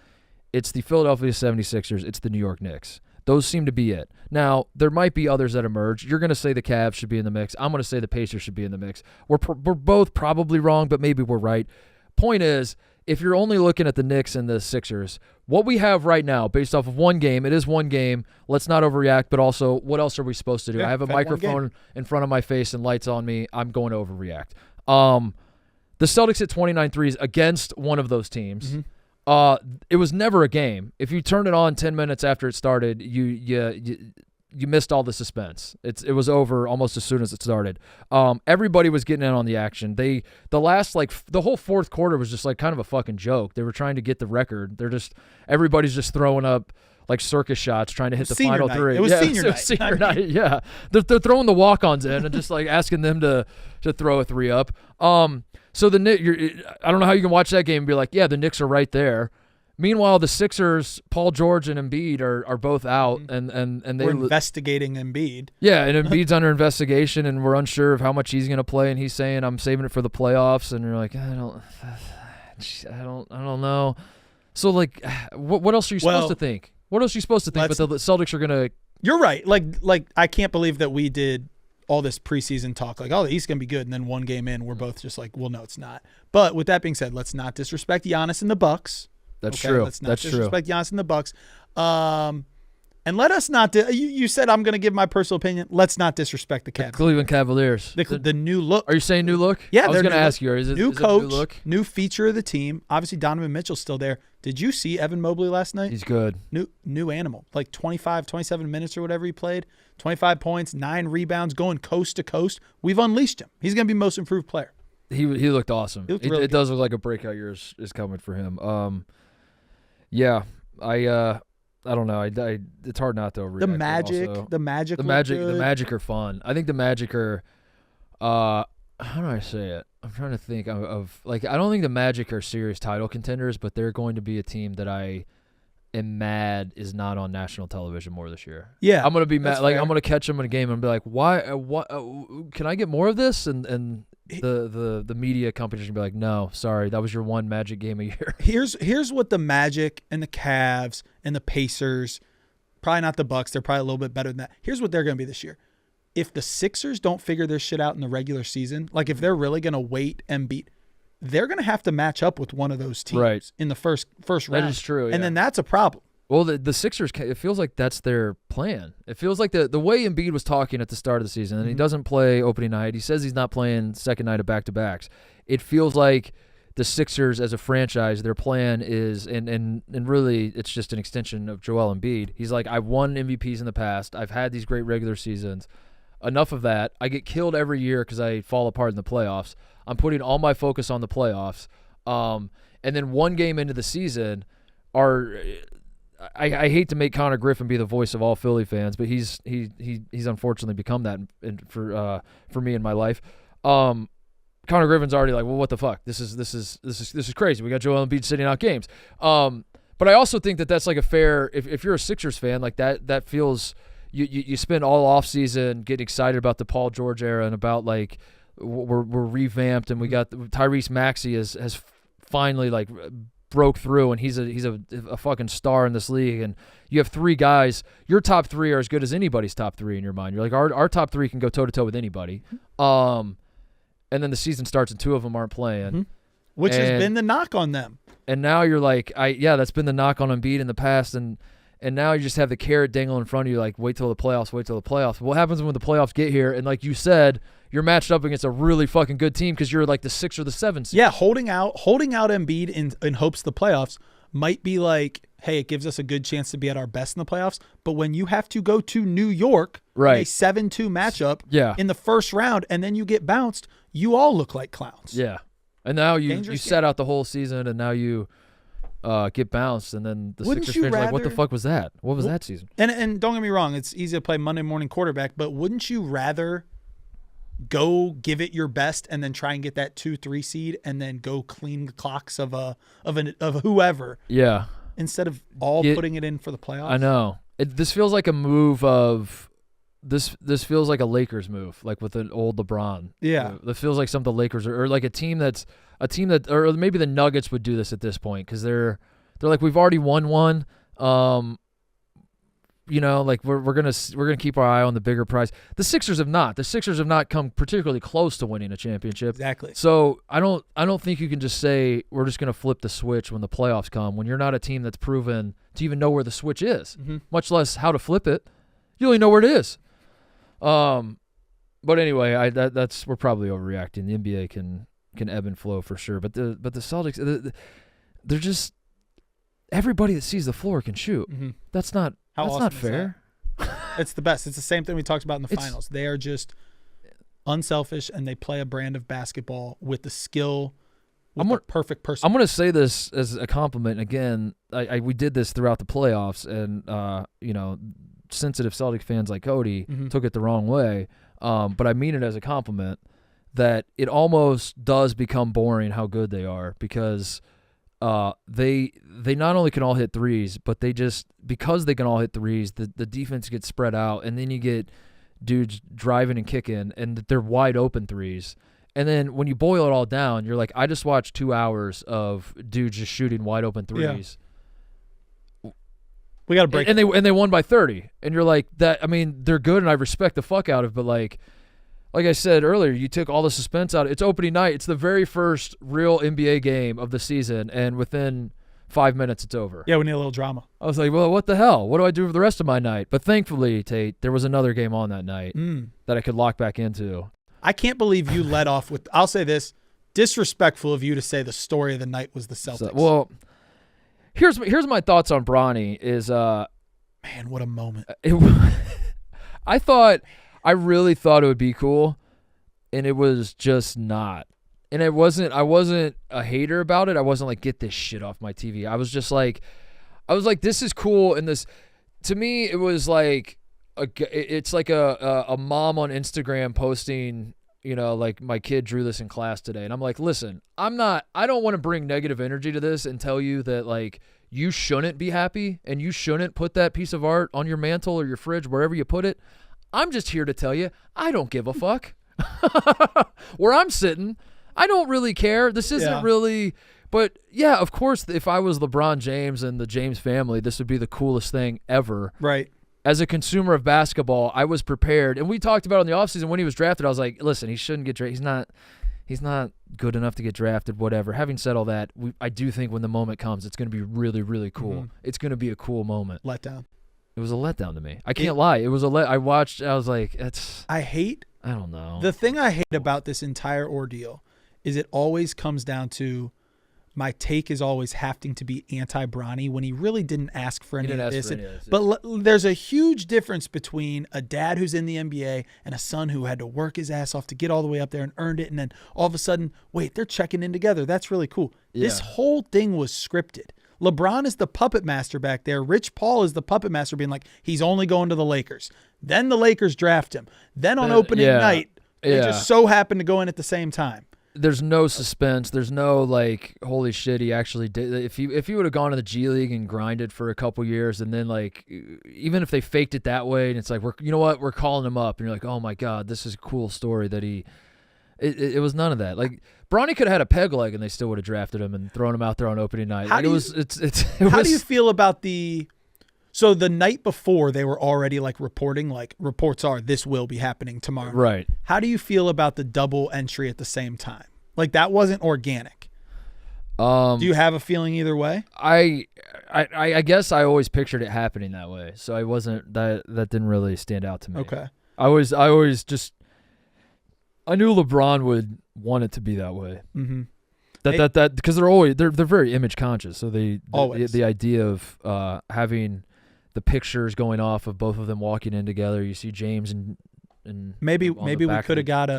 It's the Philadelphia 76ers. It's the New York Knicks. Those seem to be it. Now, there might be others that emerge. You're going to say the Cavs should be in the mix. I'm going to say the Pacers should be in the mix. We're both probably wrong, but maybe we're right. Point is, if you're only looking at the Knicks and the Sixers, what we have right now, based off of one game, it is one game. Let's not overreact, but also, what else are we supposed to do? I have a microphone in front of my face and lights on me. I'm going to overreact. The Celtics hit 29 threes against one of those teams. It was never a game. If you turned it on 10 minutes after it started, you missed all the suspense. It was over almost as soon as it started. Everybody was getting in on the action. The whole fourth quarter was just like kind of a fucking joke. They were trying to get the record. Everybody's just throwing up like circus shots, trying to hit the final three. It was senior night. Yeah, they're throwing the walk-ons in and just like asking them to throw a three up. So the Knicks, I don't know how you can watch that game and be like, yeah, the Knicks are right there. Meanwhile, the Sixers, Paul George and Embiid are both out, and we're investigating Embiid. Yeah, and Embiid's under investigation, and we're unsure of how much he's going to play. And he's saying, "I'm saving it for the playoffs," and you're like, I don't know. So like, what else are you supposed to think? What else are you supposed to think? But the Celtics are going to. You're right. Like I can't believe that we did all this preseason talk, like, oh, the East's going to be good, and then one game in, we're both just like, well, no, it's not. But with that being said, let's not disrespect Giannis and the Bucks. That's true. Let's not disrespect Giannis and the Bucks. And let us not you said I'm going to give my personal opinion. Let's not disrespect the Cavs. The Cleveland Cavaliers. The new look. Are you saying new look? Yeah, I was going to ask you. Is it new coach, new look? New feature of the team. Obviously, Donovan Mitchell's still there. Did you see Evan Mobley last night? He's good. New animal. Like 25, 27 minutes or whatever he played. 25 points, 9 rebounds, going coast to coast. We've unleashed him. He's going to be most improved player. He looked awesome. It does look like a breakout year is coming for him. Yeah, I don't know. It's hard not to overreact. The Magic are fun. I think the Magic are. How do I say it? I'm trying to think of like, I don't think the Magic are serious title contenders, but they're going to be a team that I am mad is not on national television more this year. Yeah, I'm gonna be mad. Like, I'm gonna catch them in a game and be like, why? What? Can I get more of this? And the media companies can be like, no, sorry, that was your one Magic game a year. Here's what the Magic and the Cavs and the Pacers, probably not the Bucks, they're probably a little bit better than that. Here's what they're going to be this year. If the Sixers don't figure their shit out in the regular season, like if they're really going to wait and beat, they're going to have to match up with one of those teams in the first round. That is true, yeah. And then that's a problem. Well, the Sixers, it feels like that's their plan. It feels like the way Embiid was talking at the start of the season, and he doesn't play opening night. He says he's not playing second night of back-to-backs. It feels like the Sixers as a franchise, their plan is, and really it's just an extension of Joel Embiid. He's like, I've won MVPs in the past. I've had these great regular seasons. Enough of that. I get killed every year because I fall apart in the playoffs. I'm putting all my focus on the playoffs. And then one game into the season, I hate to make Connor Griffin be the voice of all Philly fans, but he's unfortunately become that for me in my life. Connor Griffin's already like, well, what the fuck? This is crazy. We got Joel Embiid sitting out games. But I also think that that's like a fair. If you're a Sixers fan, like that feels. You spend all off season getting excited about the Paul George era and about like we're revamped and we got Tyrese Maxey has finally like broke through and he's a fucking star in this league, and you have 3 guys, your top 3 are as good as anybody's top 3 in your mind. You're like, our top 3 can go toe-to-toe with anybody. And then the season starts and 2 of them aren't playing. Which has been the knock on them. And now you're like, that's been the knock on Embiid in the past, and now you just have the carrot dangle in front of you, like, wait till the playoffs. What happens when the playoffs get here? And like you said, you're matched up against a really fucking good team because you're like the 6 or the 7 seed. Yeah, holding out Embiid in hopes of the playoffs might be like, hey, it gives us a good chance to be at our best in the playoffs. But when you have to go to New York in a 7-2 matchup in the first round and then you get bounced, you all look like clowns. Yeah. And now you set out the whole season, and now you get bounced, and then the Sixers fans are like, what the fuck was that? What was that season? And don't get me wrong, it's easy to play Monday morning quarterback, but wouldn't you rather go give it your best and then try and get that 2-3 seed and then go clean the clocks of whoever? Yeah. Instead of putting it in for the playoffs? I know. This feels like a move of this feels like a Lakers move, like with an old LeBron. Yeah. It feels like something the Lakers or like a team that or maybe the Nuggets would do this at this point because they're like, we've already won one. Like we're gonna keep our eye on the bigger prize. The Sixers have not. The Sixers have not come particularly close to winning a championship. Exactly. So I don't think you can just say we're just gonna flip the switch when the playoffs come when you're not a team that's proven to even know where the switch is, much less how to flip it. You only know where it is. But anyway, we're probably overreacting. The NBA can ebb and flow for sure, but the Celtics, they're just everybody that sees the floor can shoot. That's not fair. It's the best. It's the same thing we talked about in the finals. They are just unselfish, and they play a brand of basketball with the skill. The perfect person. I'm going to say this as a compliment. Again, we did this throughout the playoffs, and sensitive Celtic fans like Cody took it the wrong way. But I mean it as a compliment that it almost does become boring how good they are because they not only can all hit threes, but because they can all hit threes, the defense gets spread out, and then you get dudes driving and kicking, and they're wide open threes. And then when you boil it all down, you're like, I just watched 2 hours of dudes just shooting wide open threes. Yeah. We got to break. And they won by 30. And you're like, that. I mean, they're good, and I respect the fuck out of it. But like I said earlier, you took all the suspense out. It's opening night. It's the very first real NBA game of the season, and within 5 minutes, it's over. Yeah, we need a little drama. I was like, well, what the hell? What do I do for the rest of my night? But thankfully, Tate, there was another game on that night that I could lock back into. I can't believe you led off with, I'll say this, disrespectful of you to say the story of the night was the Celtics. Well, here's my thoughts on Bronny is man, what a moment. I really thought it would be cool, and it was just not. And I wasn't a hater about it. I wasn't like, get this shit off my TV. I was like, this is cool. And this, to me, it was like, it's like a mom on Instagram posting, like, my kid drew this in class today. And I'm like, listen, I don't want to bring negative energy to this and tell you that, like, you shouldn't be happy and you shouldn't put that piece of art on your mantle or your fridge, wherever you put it. I'm just here to tell you, I don't give a fuck. Where I'm sitting, I don't really care. This isn't really, but yeah, of course, if I was LeBron James and the James family, this would be the coolest thing ever. Right. As a consumer of basketball, I was prepared. And we talked about it in the offseason when he was drafted. I was like, listen, he shouldn't get drafted. He's not good enough to get drafted, whatever. Having said all that, I do think when the moment comes, it's going to be really, really cool. It's going to be a cool moment. Letdown. It was a letdown to me. I can't lie. It was I watched, I was like, I don't know. The thing I hate about this entire ordeal is it always comes down to my take is always having to be anti-Bronny when he really didn't ask for any of this. But there's a huge difference between a dad who's in the NBA and a son who had to work his ass off to get all the way up there and earned it. And then all of a sudden, wait, they're checking in together. That's really cool. Yeah. This whole thing was scripted. LeBron is the puppet master back there. Rich Paul is the puppet master being like, he's only going to the Lakers. Then the Lakers draft him. Then on opening night, they just so happen to go in at the same time. There's no suspense. There's no like, holy shit, he actually did. If he would have gone to the G League and grinded for a couple years, and then like, even if they faked it that way, and it's like, we're calling him up, and you're like, oh my god, this is a cool story that he. It was none of that. Like Bronny could have had a peg leg and they still would have drafted him and thrown him out there on opening night. How do you feel about so the night before they were already like reporting, like reports are this will be happening tomorrow. Right. How do you feel about the double entry at the same time? Like that wasn't organic. Do you have a feeling either way? I guess I always pictured it happening that way. So I wasn't that didn't really stand out to me. Okay. I always I knew LeBron would want it to be that way. Mm-hmm. That because they're very image conscious. So the idea of having the pictures going off of both of them walking in together. You see James and maybe we could have got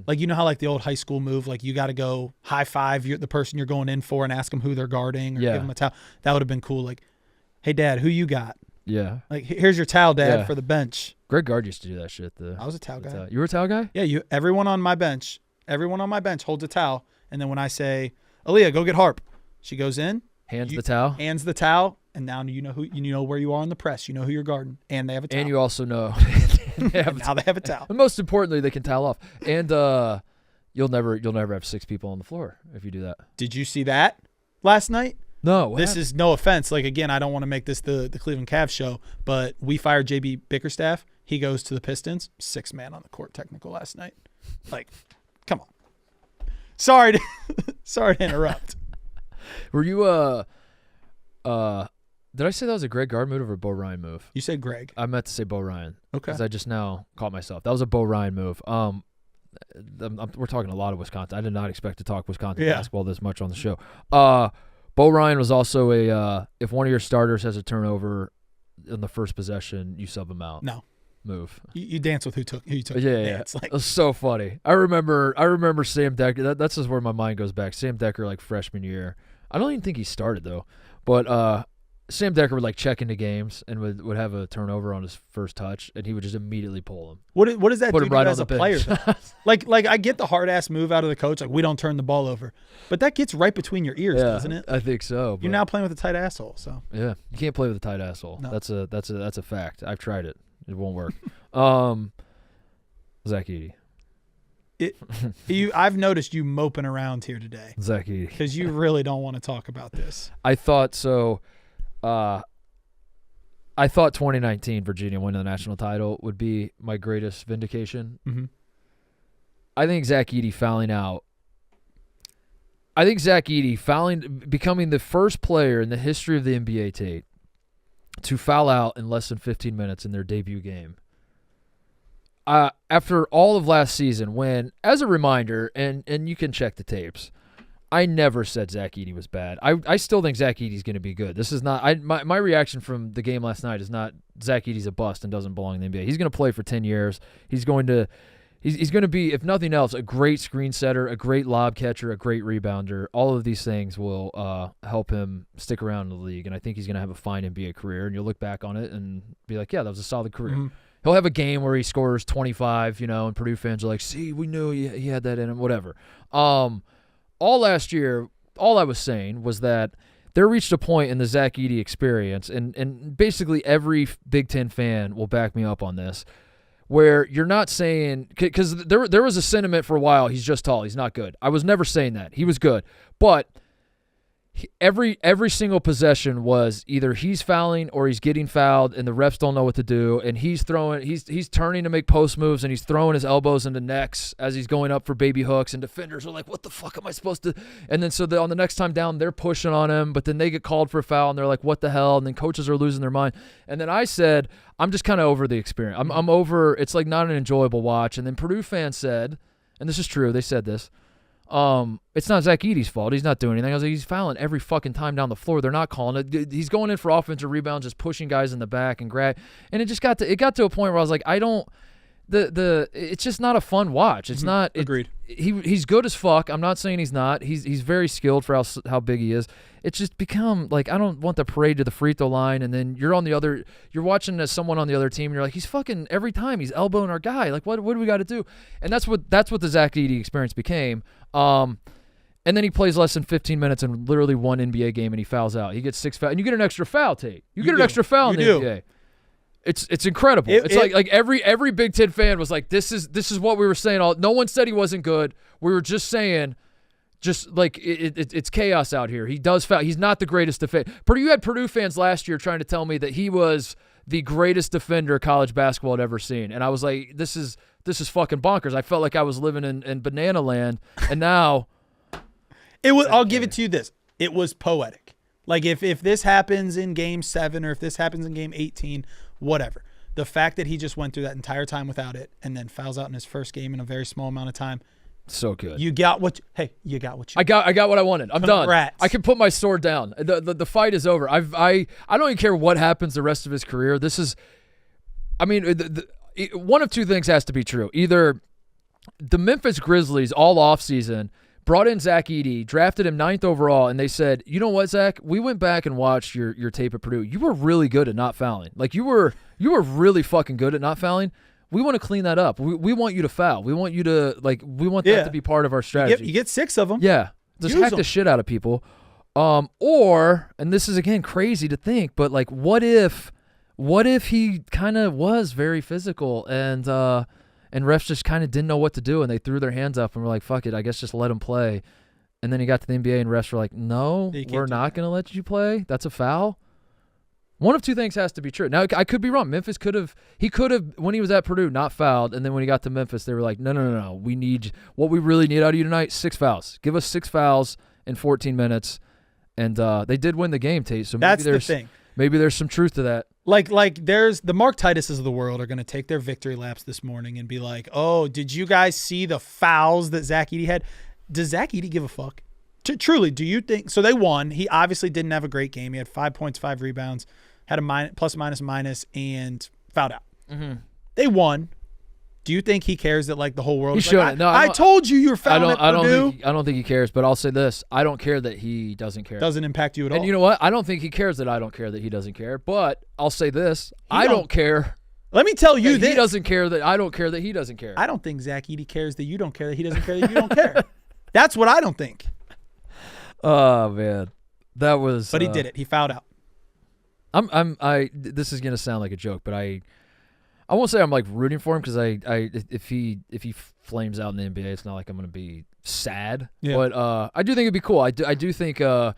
like, you know how like the old high school move, like you got to go high five the person you're going in for and ask them who they're guarding or give them a towel. That would have been cool. Like, hey Dad, who you got? Yeah. Like, here's your towel, Dad, for the bench. Greg Gard used to do that shit. I was a towel guy. You were a towel guy? Yeah. Everyone on my bench holds a towel, and then when I say, Aaliyah, go get Harp, she goes in, hands the towel, and now you know where you are in the press. You know who you're guarding, and they have a towel. And you also know they have a towel. And most importantly, they can towel off. And you'll never have 6 people on the floor if you do that. Did you see that last night? No. This is no offense. Like, again, I don't want to make this the Cleveland Cavs show, but we fired JB Bickerstaff. He goes to the Pistons. 6-man on the court technical last night. Like, come on. Sorry to interrupt. Were you did I say that was a Greg Gard move or a Bo Ryan move? You said Greg. I meant to say Bo Ryan. Okay. Because I just now caught myself. That was a Bo Ryan move. We're talking a lot of Wisconsin. I did not expect to talk Wisconsin basketball this much on the show. Bo Ryan was also if one of your starters has a turnover in the first possession, you sub him out. No. Move. You dance with who took Yeah. Like, it was so funny. I remember Sam Decker. That's just where my mind goes back. Sam Decker, like freshman year. I don't even think he started though. But Sam Decker would like check into games and would have a turnover on his first touch, and he would just immediately pull him. What does that do right as a player? like I get the hard ass move out of the coach, like we don't turn the ball over, but that gets right between your ears, doesn't it? I think so. You're now playing with a tight asshole, so yeah, you can't play with a tight asshole. No. That's a fact. I've tried it. It won't work. Zach Edey. I've noticed you moping around here today, Zach Edey, because you really don't want to talk about this. I thought so. I thought 2019 Virginia winning the national title would be my greatest vindication. Mm-hmm. I think Zach Edey fouling out. I think Zach Edey becoming the first player in the history of the NBA, Tate, to foul out in less than 15 minutes in their debut game. After all of last season, when, as a reminder, and you can check the tapes, I never said Zach Edey was bad. I still think Zach Edey's going to be good. This is not my reaction from the game last night is not Zach Edey's a bust and doesn't belong in the NBA. He's going to play for 10 years. He's going to be, if nothing else, a great screen setter, a great lob catcher, a great rebounder. All of these things will help him stick around in the league, and I think he's going to have a fine NBA career. And you'll look back on it and be like, yeah, that was a solid career. Mm-hmm. He'll have a game where he scores 25, and Purdue fans are like, see, we knew he had that in him, whatever. All last year, all I was saying was that there reached a point in the Zach Edey experience, and basically every Big Ten fan will back me up on this, where you're not saying – because there was a sentiment for a while, he's just tall, he's not good. I was never saying that. He was good. But every single possession was either he's fouling or he's getting fouled, and the refs don't know what to do, and he's turning to make post moves, and he's throwing his elbows into necks as he's going up for baby hooks, and defenders are like, what the fuck am I supposed to – and then so on the next time down, they're pushing on him, but then they get called for a foul, and they're like, what the hell, and then coaches are losing their mind. And then I said, I'm just kind of over the experience. I'm over – it's like not an enjoyable watch. And then Purdue fans said, and this is true, they said this, it's not Zach Edey's fault. He's not doing anything. I was like, he's fouling every fucking time down the floor. They're not calling it. He's going in for offensive rebounds, just pushing guys in the back and grab. And it got to a point where I was like, I don't. It's just not a fun watch. It's not. Agreed. He's good as fuck. I'm not saying he's not. He's very skilled for how big he is. It's just become like I don't want the parade to the free throw line, and then you're watching as someone on the other team, and you're like, he's fucking every time he's elbowing our guy. Like what do we got to do? And that's what the Zach Edey experience became. And then he plays less than 15 minutes in literally one NBA game, and he fouls out. He gets 6 fouls, and you get an extra foul, Tate. You get an extra foul in the NBA. It's incredible. It's like every Big Ten fan was like, this is what we were saying. No one said he wasn't good. We were just saying, it's chaos out here. He does foul. He's not the greatest defender. You had Purdue fans last year trying to tell me that he was the greatest defender college basketball had ever seen, and I was like, this is fucking bonkers. I felt like I was living in banana land, and now I'll give it to you this. It was poetic. Like if this happens in Game 7 or if this happens in Game 18, whatever. The fact that he just went through that entire time without it and then fouls out in his first game in a very small amount of time. So good. You got what you got what you I got what I wanted. I'm Congrats. Done. I can put my sword down. The fight is over. I don't even care what happens the rest of his career. This is, I mean, one of two things has to be true. Either the Memphis Grizzlies all offseason brought in Zach Edey, drafted him 9th overall, and they said, you know what, Zach? We went back and watched your tape at Purdue. You were really good at not fouling. Like you were really fucking good at not fouling. We want to clean that up. We want you to foul. We want you to that to be part of our strategy. You get 6 of them. Yeah. Just hack the shit out of people. Or, and this is again crazy to think, but like what if he kind of was very physical and refs just kind of didn't know what to do and they threw their hands up and were like, fuck it, I guess just let him play. And then he got to the NBA and refs were like, no, we're not going to let you play. That's a foul. One of two things has to be true. Now, I could be wrong. Memphis could have, when he was at Purdue, not fouled. And then when he got to Memphis, they were like, no. What we really need out of you tonight, 6 fouls. Give us 6 fouls in 14 minutes. And they did win the game, Tate. So that's the thing. Maybe there's some truth to that. Like there's the Mark Tituses of the world are going to take their victory laps this morning and be like, oh, did you guys see the fouls that Zach Edey had? Does Zach Edey give a fuck? Truly, do you think? So they won. He obviously didn't have a great game. He had 5 points, 5 rebounds. Had a plus, minus, and fouled out. Mm-hmm. They won. Do you think he cares that like the whole world? He shouldn't. No, I told you you're fouling at Purdue. I don't think he cares. But I'll say this: I don't care that he doesn't care. Doesn't impact you at all. And you know what? I don't think he cares that I don't care that he doesn't care. But I'll say this: I don't care. Let me tell you this: he doesn't care that I don't care that he doesn't care. I don't think Zach Edey cares that you don't care that he doesn't care that you don't care. That's what I don't think. Oh man, that was. But he did it. He fouled out. This is gonna sound like a joke, but I won't say I'm like rooting for him because if he flames out in the NBA, it's not like I'm gonna be sad. Yeah. But I do think it'd be cool. I do think I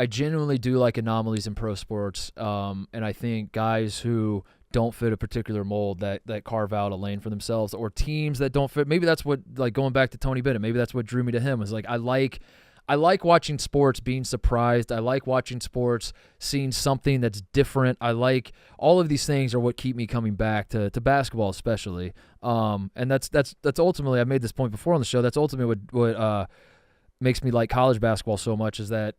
genuinely do like anomalies in pro sports. And I think guys who don't fit a particular mold that carve out a lane for themselves, or teams that don't fit. Maybe that's what, like going back to Tony Bennett, maybe that's what drew me to him. Was like I like watching sports being surprised. I like watching sports seeing something that's different. I like all of these things are what keep me coming back to basketball especially. And that's ultimately, I've made this point before on the show, that's ultimately what makes me like college basketball so much, is that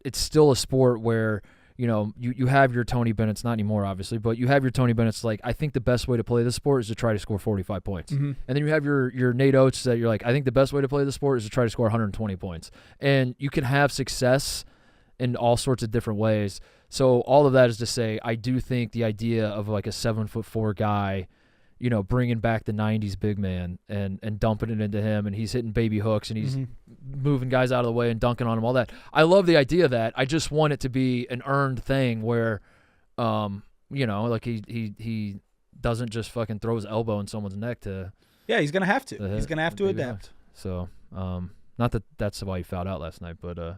it's still a sport where, you know, you have your Tony Bennett's, not anymore obviously, but you have your Tony Bennett's like, I think the best way to play this sport is to try to score 45 points. Mm-hmm. And then you have your Nate Oates that you're like, I think the best way to play the sport is to try to score 120 points. And you can have success in all sorts of different ways. So all of that is to say, I do think the idea of like a 7'4" guy, you know, bringing back the 90s big man and dumping it into him, and he's hitting baby hooks and he's moving guys out of the way and dunking on them, all that. I love the idea of that. I just want it to be an earned thing where, you know, like he doesn't just fucking throw his elbow in someone's neck to. Yeah, he's going to have to. He's going to have to adapt. Hooked. So, not that that's why he fouled out last night, but I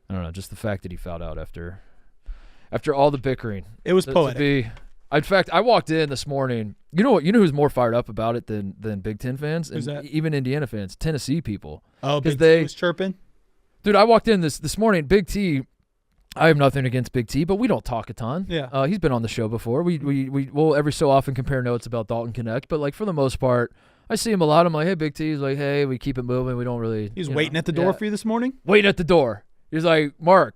don't know, just the fact that he fouled out after all the bickering. It was poetic. In fact, I walked in this morning. You know what? You know who's more fired up about it than Big Ten fans? Who's that? Even Indiana fans, Tennessee people. Oh, Big T was chirping? Dude, I walked in this morning. Big T, I have nothing against Big T, but we don't talk a ton. Yeah. He's been on the show before. We'll every so often compare notes about Dalton Connect, but like for the most part, I see him a lot. I'm like, hey, Big T. He's like, hey, we keep it moving. We don't really. He's waiting at the door for you this morning? Waiting at the door. He's like, Mark.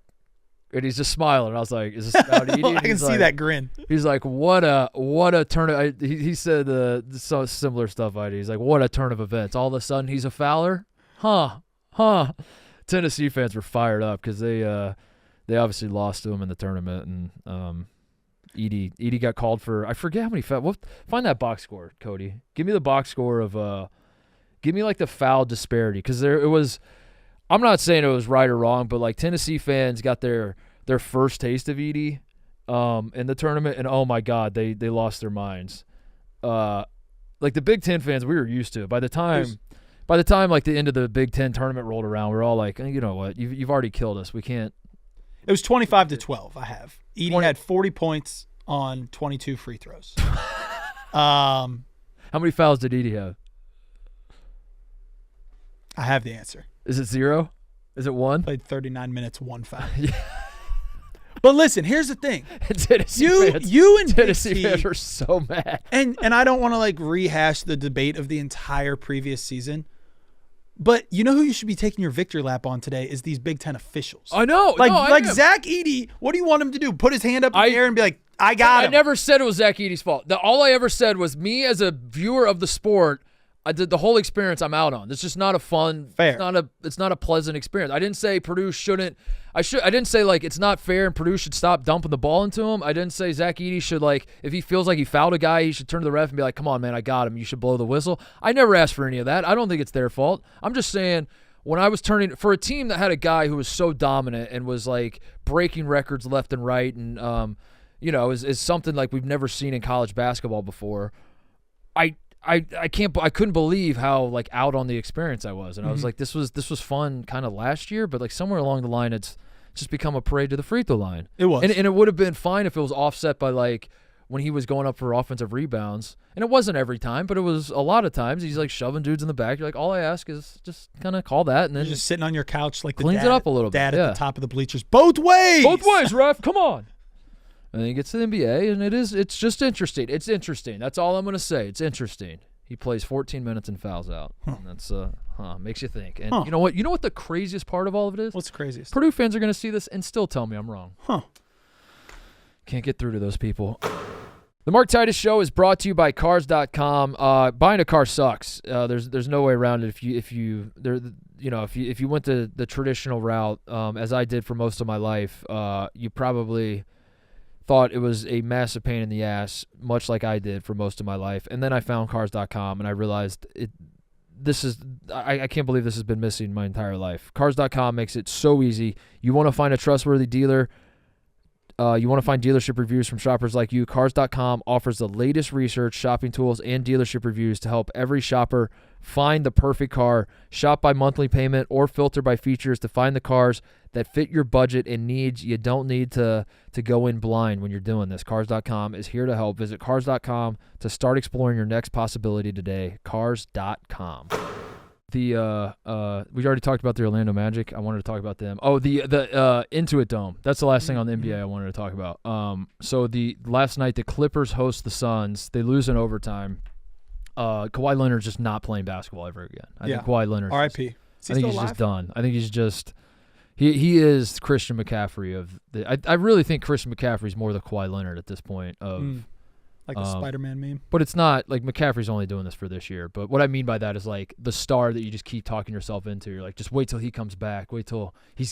And he's just smiling. I was like, "Is this about Edey?" I can see that grin. He's like, "What a turn!" He said so similar stuff. He's like, "What a turn of events!" All of a sudden, he's a fouler, huh? Tennessee fans were fired up because they obviously lost to him in the tournament, and Edey got called for, I forget how many fouls. Find that box score, Cody. Give me the box score of give me like the foul disparity, because it was. I'm not saying it was right or wrong, but like Tennessee fans got their first taste of Edey in the tournament, and oh my God, they lost their minds. Like the Big Ten fans, we were used to it. By the time like the end of the Big Ten tournament rolled around, we're all like, you know what, you've already killed us. We can't. It was 25-12. I have. Edey had 40 points on 22 free throws. How many fouls did Edey have? I have the answer. Is it 0? Is it 1? Played 39 minutes, 1 foul. But listen, here's the thing. You and Tennessee fans are so mad. And I don't want to like rehash the debate of the entire previous season. But you know who you should be taking your victory lap on today is these Big Ten officials. I know. Like Zach Edey, what do you want him to do? Put his hand up in the air and be like, I got him. I never said it was Zach Edey's fault. All I ever said was me as a viewer of the sport, I did the whole experience I'm out on. It's just not a fun, fair. It's not a pleasant experience. I didn't say Purdue shouldn't. I didn't say like it's not fair and Purdue should stop dumping the ball into him. I didn't say Zach Edey should like if he feels like he fouled a guy, he should turn to the ref and be like, "Come on, man, I got him. You should blow the whistle." I never asked for any of that. I don't think it's their fault. I'm just saying when I was turning for a team that had a guy who was so dominant and was like breaking records left and right and is something like we've never seen in college basketball before. I couldn't believe how like out on the experience I was, and I was like, this was fun kind of last year, but like somewhere along the line, it's just become a parade to the free throw line. It was, and it would have been fine if it was offset by like when he was going up for offensive rebounds, and it wasn't every time, but it was a lot of times. He's like shoving dudes in the back. You're like, all I ask is just kind of call that, and then you're just sitting on your couch like cleans it up a little bit. Dad at the top of the bleachers, both ways, ref, come on. And then he gets to the NBA, and it's just interesting. It's interesting. That's all I'm gonna say. It's interesting. He plays 14 minutes and fouls out. And that's makes you think. And you know what? You know what the craziest part of all of it is? What's the craziest? Purdue fans are going to see this and still tell me I'm wrong. Can't get through to those people. The Mark Titus Show is brought to you by Cars.com. Buying a car sucks. There's no way around it. If you went the traditional route, as I did for most of my life, you probably thought it was a massive pain in the ass, much like I did for most of my life. And then I found Cars.com, and I realized I can't believe this has been missing my entire life. Cars.com makes it so easy. You want to find a trustworthy dealer, you want to find dealership reviews from shoppers like you. Cars.com offers the latest research, shopping tools, and dealership reviews to help every shopper find the perfect car. Shop by monthly payment or filter by features to find the cars that fit your budget and needs. You don't need to go in blind when you're doing this. Cars.com is here to help. Visit Cars.com to start exploring your next possibility today. Cars.com. We already talked about the Orlando Magic. I wanted to talk about them. Oh, the Intuit Dome. That's the last thing on the NBA I wanted to talk about. So the last night the Clippers host the Suns. They lose in overtime. Kawhi Leonard's just not playing basketball ever again. I think Kawhi Leonard. R.I.P. I think he's just done. I think he's just he is Christian McCaffrey of the. I really think Christian McCaffrey's more the Kawhi Leonard at this point of. Like the Spider-Man meme. But it's not like McCaffrey's only doing this for this year. But what I mean by that is like the star that you just keep talking yourself into. You're like, just wait till he comes back. Wait till they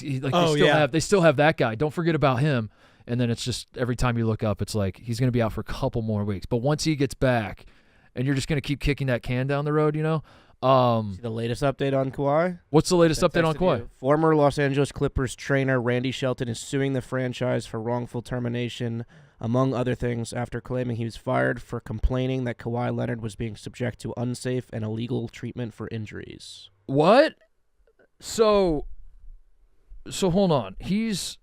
still have that guy. Don't forget about him. And then it's just every time you look up, it's like he's going to be out for a couple more weeks. But once he gets back, and you're just going to keep kicking that can down the road, you know. See the latest update on Kawhi? What's the latest update on Kawhi? Former Los Angeles Clippers trainer Randy Shelton is suing the franchise for wrongful termination, among other things, after claiming he was fired for complaining that Kawhi Leonard was being subject to unsafe and illegal treatment for injuries. What? So hold on. He's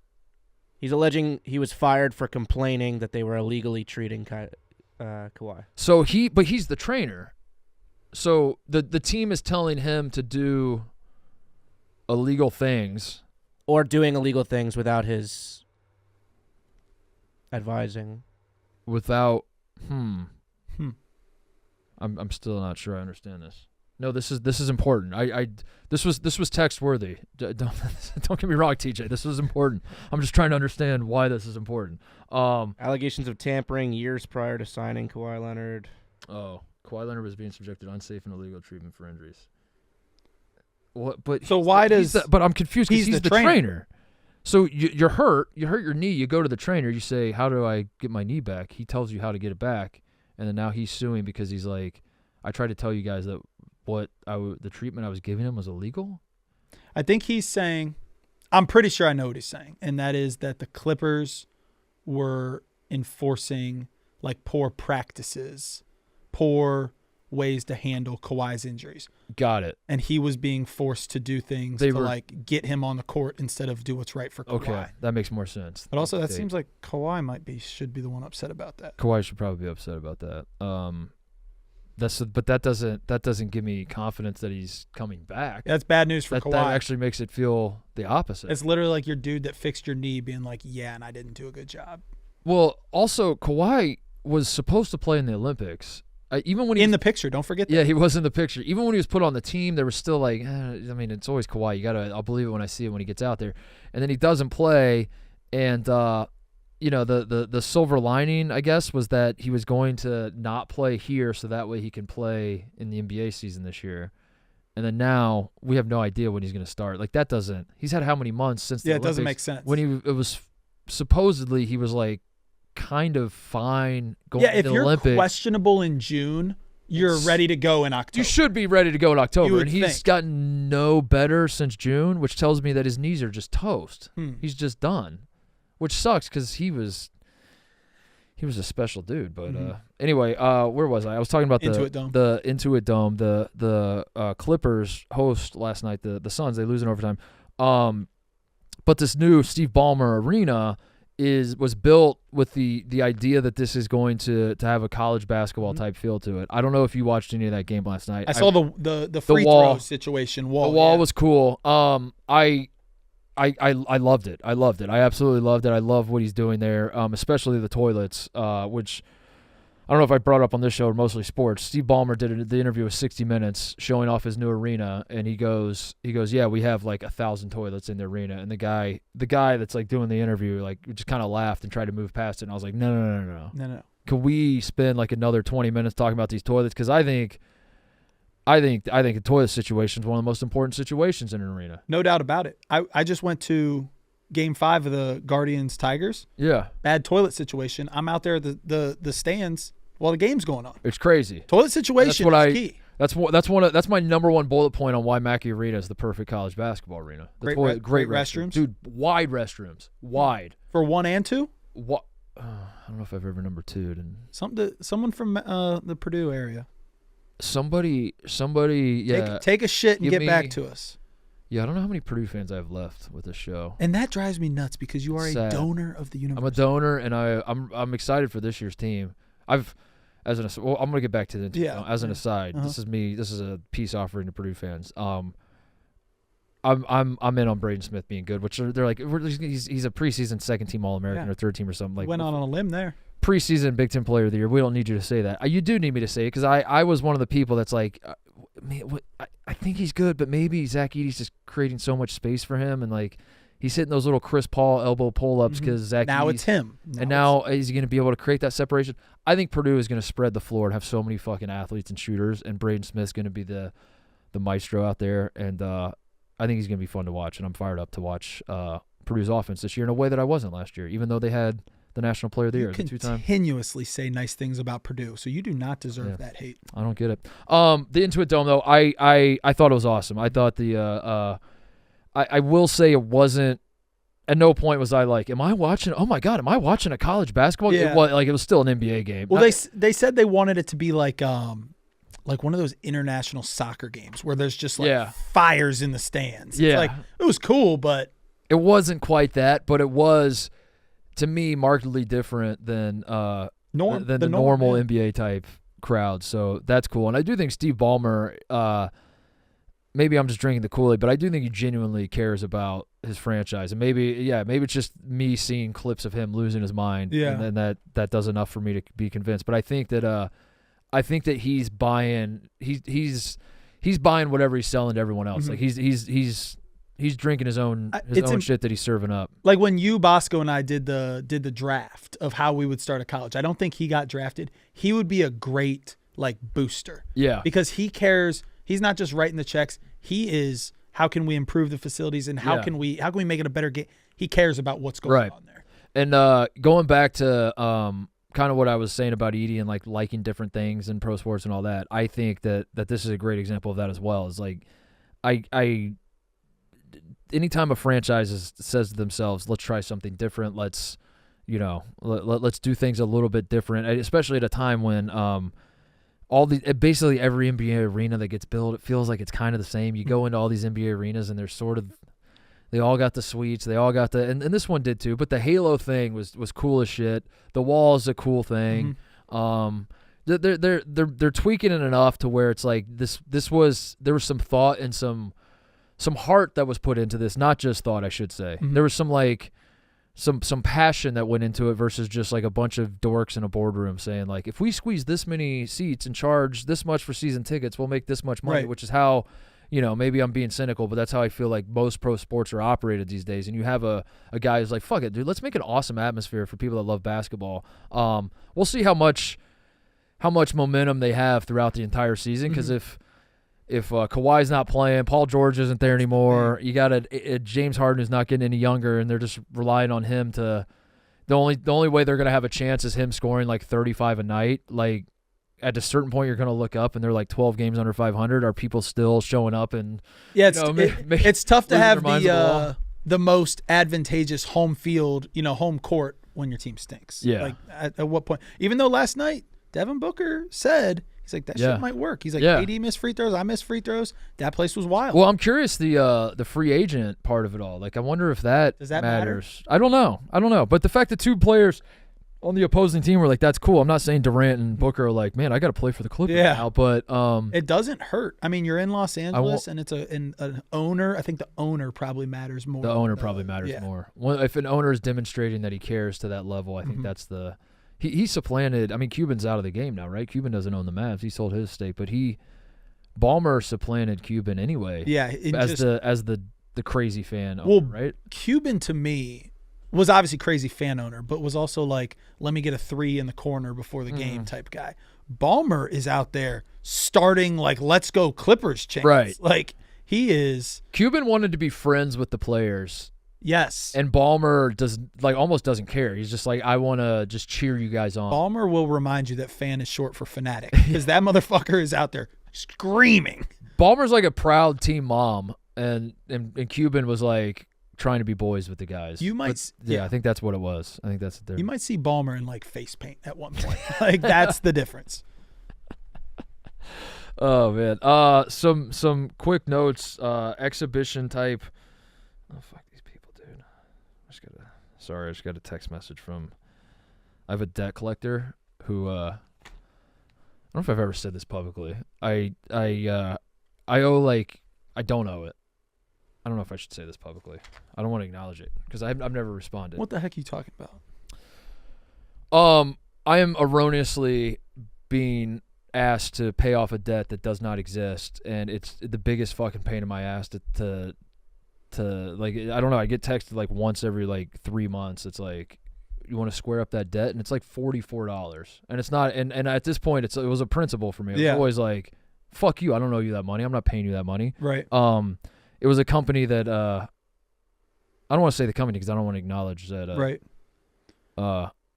alleging he was fired for complaining that they were illegally treating Kawhi. So he's the trainer. So the team is telling him to do illegal things. Or doing illegal things without his advising. Without I'm still not sure I understand this. No, this is important. This was text worthy. Don't get me wrong, TJ. This was important. I'm just trying to understand why this is important. Allegations of tampering years prior to signing Kawhi Leonard. Oh. Kawhi Leonard was being subjected to unsafe and illegal treatment for injuries. What? But so why does? But I'm confused because he's the trainer. So you're hurt. You hurt your knee. You go to the trainer. You say, "How do I get my knee back?" He tells you how to get it back, and then now he's suing because he's like, "I tried to tell you guys that the treatment I was giving him was illegal." I think he's saying, I'm pretty sure I know what he's saying, and that is that the Clippers were enforcing like poor practices, poor ways to handle Kawhi's injuries. Got it. And he was being forced to do things to like get him on the court instead of do what's right for Kawhi. Okay, that makes more sense. But also that seems like Kawhi should be the one upset about that. Kawhi should probably be upset about that. But that doesn't give me confidence that he's coming back. That's bad news for Kawhi. That actually makes it feel the opposite. It's literally like your dude that fixed your knee being like, yeah, and I didn't do a good job. Well, also Kawhi was supposed to play in the Olympics. Even when he in the picture, don't forget that. Yeah, he was in the picture. Even when he was put on the team, there was still like, I mean, it's always Kawhi. I'll believe it when I see it when he gets out there. And then he doesn't play, and the silver lining, I guess, was that he was going to not play here, so that way he can play in the NBA season this year. And then now we have no idea when he's going to start. Like that doesn't. He's had how many months since? Yeah, the it Olympics? Doesn't make sense. When it was supposedly he was like kind of fine going to the Olympics. If you're questionable in June, you're ready to go in October. You should be ready to go in October, and he's think. gotten no better since June, which tells me that his knees are just toast. He's just done, which sucks because he was a special dude. But anyway, where was I? I was talking about the Intuit Dome, the Clippers host last night, the Suns. They lose in overtime. But this new Steve Ballmer arena was built with the idea that this is going to have a college basketball type feel to it. I don't know if you watched any of that game last night. I saw the free throw situation. The wall was cool. I loved it. I absolutely loved it. I love what he's doing there, especially the toilets, which I don't know if I brought up on this show or mostly sports. Steve Ballmer did the interview with 60 Minutes showing off his new arena, and he goes, yeah, we have like 1,000 toilets in the arena. And the guy that's like doing the interview like just kind of laughed and tried to move past it. And I was like, no. Can we spend like another 20 minutes talking about these toilets? Because I think the toilet situation is one of the most important situations in an arena. No doubt about it. I just went to Game 5 of the Guardians-Tigers. Yeah. Bad toilet situation. I'm out there at the stands while the game's going on. It's crazy. Toilet situation is key. That's my number one bullet point on why Mackey Arena is the perfect college basketball arena. Great restrooms. Dude, wide restrooms. Wide. For 1 and 2? What? I don't know if I've ever number 2'd. Someone from the Purdue area. Somebody, yeah. Take a shit and get back to us. Yeah, I don't know how many Purdue fans I have left with this show. And that drives me nuts because you are a donor of the university. I'm a donor, and I'm excited for this year's team. I'm going to get back to the as an aside. This is me. This is a peace offering to Purdue fans. I'm in on Braden Smith being good, which they're like he's a preseason second team All-American or third team or something like. Went on a limb there. Preseason Big Ten Player of the Year. We don't need you to say that. You do need me to say it because I was one of the people that's like, I think he's good, but maybe Zach Edey's just creating so much space for him, and like he's hitting those little Chris Paul elbow pull-ups because Zach now Edey's, it's him. Now is he going to be able to create that separation? I think Purdue is going to spread the floor and have so many fucking athletes and shooters, and Braden Smith's going to be the maestro out there, and I think he's going to be fun to watch, and I'm fired up to watch Purdue's offense this year in a way that I wasn't last year, even though they had the National Player of the Year. You continuously say nice things about Purdue, so you do not deserve that hate. I don't get it. The Intuit Dome, though, I thought it was awesome. I thought I will say it wasn't. At no point was I like, am I watching a college basketball game? It was still an NBA game. Well, they said they wanted it to be like one of those international soccer games where there's just fires in the stands. Yeah. It's like, it was cool, but it wasn't quite that, but it was, to me, markedly different than the normal NBA type crowd. So that's cool. And I do think Steve Ballmer, maybe I'm just drinking the Kool-Aid, but I do think he genuinely cares about his franchise. And maybe it's just me seeing clips of him losing his mind. Yeah. And then that does enough for me to be convinced. But I think that he's buying he's buying whatever he's selling to everyone else. Like he's drinking his own shit that he's serving up. Like when Bosco and I did the draft of how we would start a college. I don't think he got drafted. He would be a great booster. Yeah. Because he cares. He's not just writing the checks. He is, how can we improve the facilities and how can we make it a better game? He cares about what's going on there. And going back to kind of what I was saying about Edey and liking different things in pro sports and all that, I think that this is a great example of that as well. It's like anytime a franchise says to themselves, let's try something different, let's let's do things a little bit different, especially at a time when basically every NBA arena that gets built, it feels like it's kind of the same. You go into all these NBA arenas and they're sort of, they all got the suites, they all got and this one did too, but the Halo thing was cool as shit. The wall is a cool thing. They're tweaking it enough to where it's like there was some thought and some heart that was put into this, not just thought, I should say. There was some passion that went into it versus just like a bunch of dorks in a boardroom saying like, if we squeeze this many seats and charge this much for season tickets, we'll make this much money, right. Which is how, maybe I'm being cynical, but that's how I feel like most pro sports are operated these days. And you have a guy who's like, fuck it, dude, let's make an awesome atmosphere for people that love basketball. We'll see how much momentum they have throughout the entire season, because if Kawhi's not playing, Paul George isn't there anymore, you got a James Harden who's not getting any younger, and they're just relying on him to – the only way they're going to have a chance is him scoring like 35 a night. Like, at a certain point you're going to look up and they're like 12 games under 500. Are people still showing up? And it's tough to have the most advantageous home field, home court when your team stinks. Yeah. Like, at what point – even though last night Devin Booker said – he's like, that shit might work. He's like, AD missed free throws, I missed free throws. That place was wild. Well, I'm curious the free agent part of it all. Like, I wonder if that matters. I don't know. But the fact that two players on the opposing team were like, that's cool. I'm not saying Durant and Booker are like, man, I got to play for the Clippers now. But it doesn't hurt. I mean, you're in Los Angeles, and it's an owner. I think the owner probably matters more. The owner probably matters more. Well, if an owner is demonstrating that he cares to that level, I think that's the – He supplanted. I mean, Cuban's out of the game now, right? Cuban doesn't own the Mavs. He sold his stake, but Ballmer supplanted Cuban anyway. Yeah, as the crazy fan owner, right? Cuban to me was obviously crazy fan owner, but was also like, let me get a 3 in the corner before the game type guy. Ballmer is out there starting like, let's go Clippers chants. Right. Like, he is. Cuban wanted to be friends with the players. Yes. And Ballmer almost doesn't care. He's just like, I want to just cheer you guys on. Ballmer will remind you that fan is short for fanatic, because that motherfucker is out there screaming. Ballmer's like a proud team mom, and Cuban was like trying to be boys with the guys. I think that's what it was. I think that's the difference. You might see Ballmer in like face paint at one point. Like, that's the difference. Oh man. Some quick notes. Exhibition type. Oh fuck. Sorry, I just got a text message from – I have a debt collector who I don't know if I've ever said this publicly. I owe like – I don't owe it. I don't know if I should say this publicly. I don't want to acknowledge it because I've never responded. What the heck are you talking about? I am erroneously being asked to pay off a debt that does not exist, and it's the biggest fucking pain in my ass to like, I don't know, I get texted like once every like 3 months. It's like, you want to square up that debt, and it's like $44, and it's not, and at this point it was a principle for me. It was always like, fuck you, I don't owe you that money, I'm not paying you that money. Right. It was a company that I don't want to say the company because I don't want to acknowledge that. Right.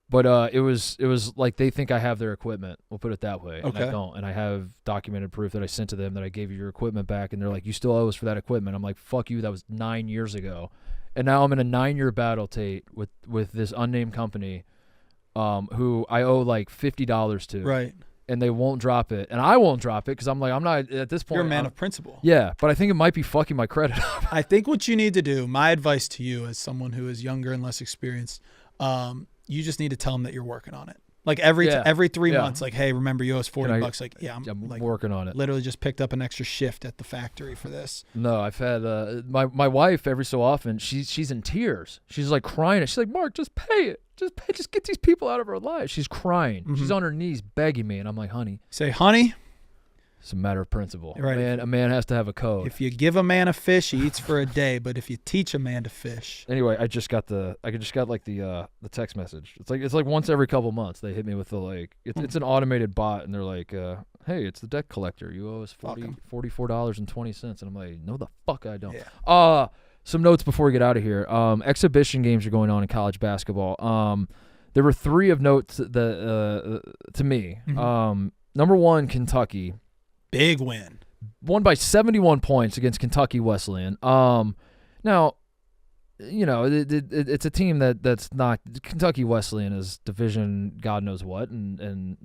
But it was like, they think I have their equipment. We'll put it that way. Okay. And I don't. And I have documented proof that I sent to them that I gave you your equipment back. And they're like, you still owe us for that equipment. I'm like, fuck you. That was 9 years ago. And now I'm in a 9-year battle, Tate, with this unnamed company who I owe like $50 to. Right. And they won't drop it. And I won't drop it because I'm like, I'm not at this point. You're a man of principle. Yeah. But I think it might be fucking my credit up. I think what you need to do, my advice to you as someone who is younger and less experienced, you just need to tell them that you're working on it. Like every 3 months, like, hey, remember you owe us $40. Like, I'm like, working on it. Literally just picked up an extra shift at the factory for this. No, I've had my wife every so often. She's in tears. She's like crying. She's like, Mark, just pay it. Just get these people out of our lives. She's crying. Mm-hmm. She's on her knees begging me, and I'm like, honey. Say, honey. It's a matter of principle. Right. A man has to have a code. If you give a man a fish, he eats for a day. But if you teach a man to fish. Anyway, I just got like the text message. It's like once every couple months they hit me with the like it's an automated bot, and they're like, hey, it's the debt collector. You owe us $44.20, and I'm like, no, the fuck I don't. Yeah. Some notes before we get out of here. Exhibition games are going on in college basketball. There were 3 of note to me. Mm-hmm. Number 1, Kentucky. Big win. Won by 71 points against Kentucky Wesleyan. Now, it's a team that's not Kentucky Wesleyan is division God knows what, and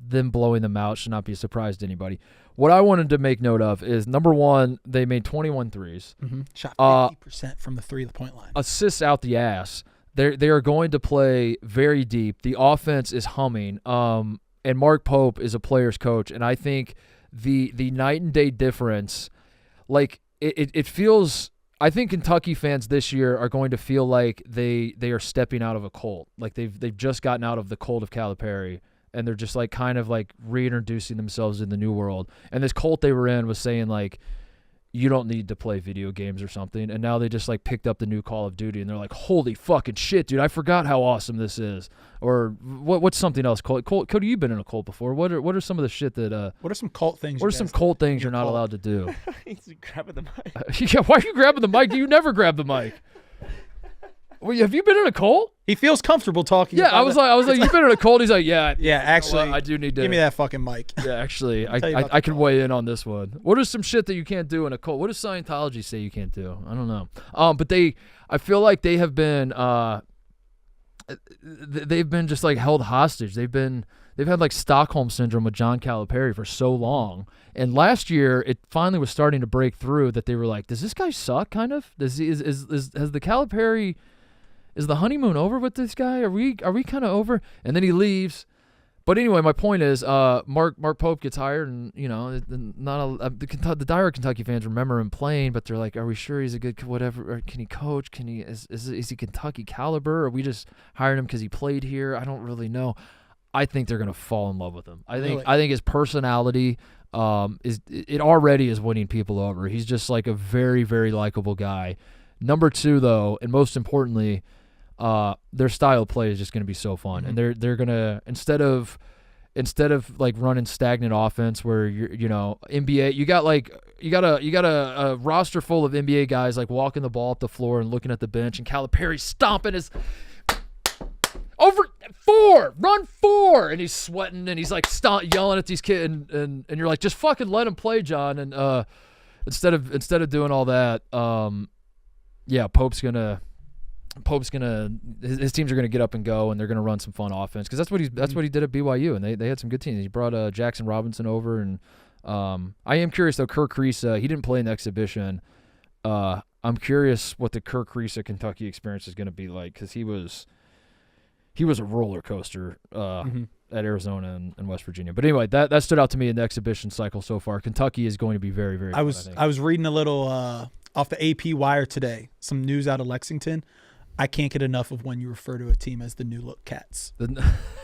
them blowing them out should not be a surprise to anybody. What I wanted to make note of is, number one, they made 21 threes. Mm-hmm. Shot 50% from the 3-point line. Assists out the ass. They are going to play very deep. The offense is humming. And Mark Pope is a player's coach, and I think the night and day difference, like it feels. I think Kentucky fans this year are going to feel like they are stepping out of a cult. Like they've just gotten out of the cult of Calipari, and they're just like kind of like reintroducing themselves in the new world. And this cult they were in was saying like, you don't need to play video games or something. And now they just like picked up the new Call of Duty, and they're like, holy fucking shit, dude, I forgot how awesome this is. Or what's something else? Cody, you've been in a cult before. What are some of the shit that what are some cult things? What are some cult things you're not allowed to do? He's grabbing the mic. Yeah, why are you grabbing the mic? You never grab the mic. Well, have you been in a cult? He feels comfortable talking. Yeah, I was like, you've been in a cult. He's like, yeah. Yeah, actually, I do need to give me that fucking mic. Yeah, actually, I can weigh in on this one. What is some shit that you can't do in a cult? What does Scientology say you can't do? I don't know. But I feel like they have been, they've been just like held hostage. They've had like Stockholm syndrome with John Calipari for so long. And last year, it finally was starting to break through that they were like, does this guy suck? Kind of. Has the Calipari? Is the honeymoon over with this guy? Are we kind of over? And then he leaves. But anyway, my point is, Mark Pope gets hired, and the dire Kentucky fans remember him playing, but they're like, are we sure he's a good whatever? Or can he coach? Is he Kentucky caliber? Or are we just hiring him because he played here? I don't really know. I think they're gonna fall in love with him. I think his personality already is winning people over. He's just like a very, very likable guy. Number two, though, and most importantly, their style of play is just going to be so fun, and they're gonna instead of like running stagnant offense where NBA, you got a roster full of NBA guys like walking the ball up the floor and looking at the bench, and Calipari stomping his over 4, run 4, and he's sweating and he's like yelling at these kids, and you're like, just fucking let him play, John, and instead of doing all that, Pope's gonna his teams are gonna get up and go, and they're gonna run some fun offense, because that's what he did at BYU, and they had some good teams. He brought Jackson Robinson over, and I am curious though. Kirk Risa, he didn't play in the exhibition. I'm curious what the Kirk Risa Kentucky experience is gonna be like, because he was a roller coaster at Arizona and West Virginia. But anyway, that stood out to me in the exhibition cycle so far. Kentucky is going to be very, very good, I was reading a little off the AP Wire today, some news out of Lexington. I can't get enough of when you refer to a team as the New Look Cats.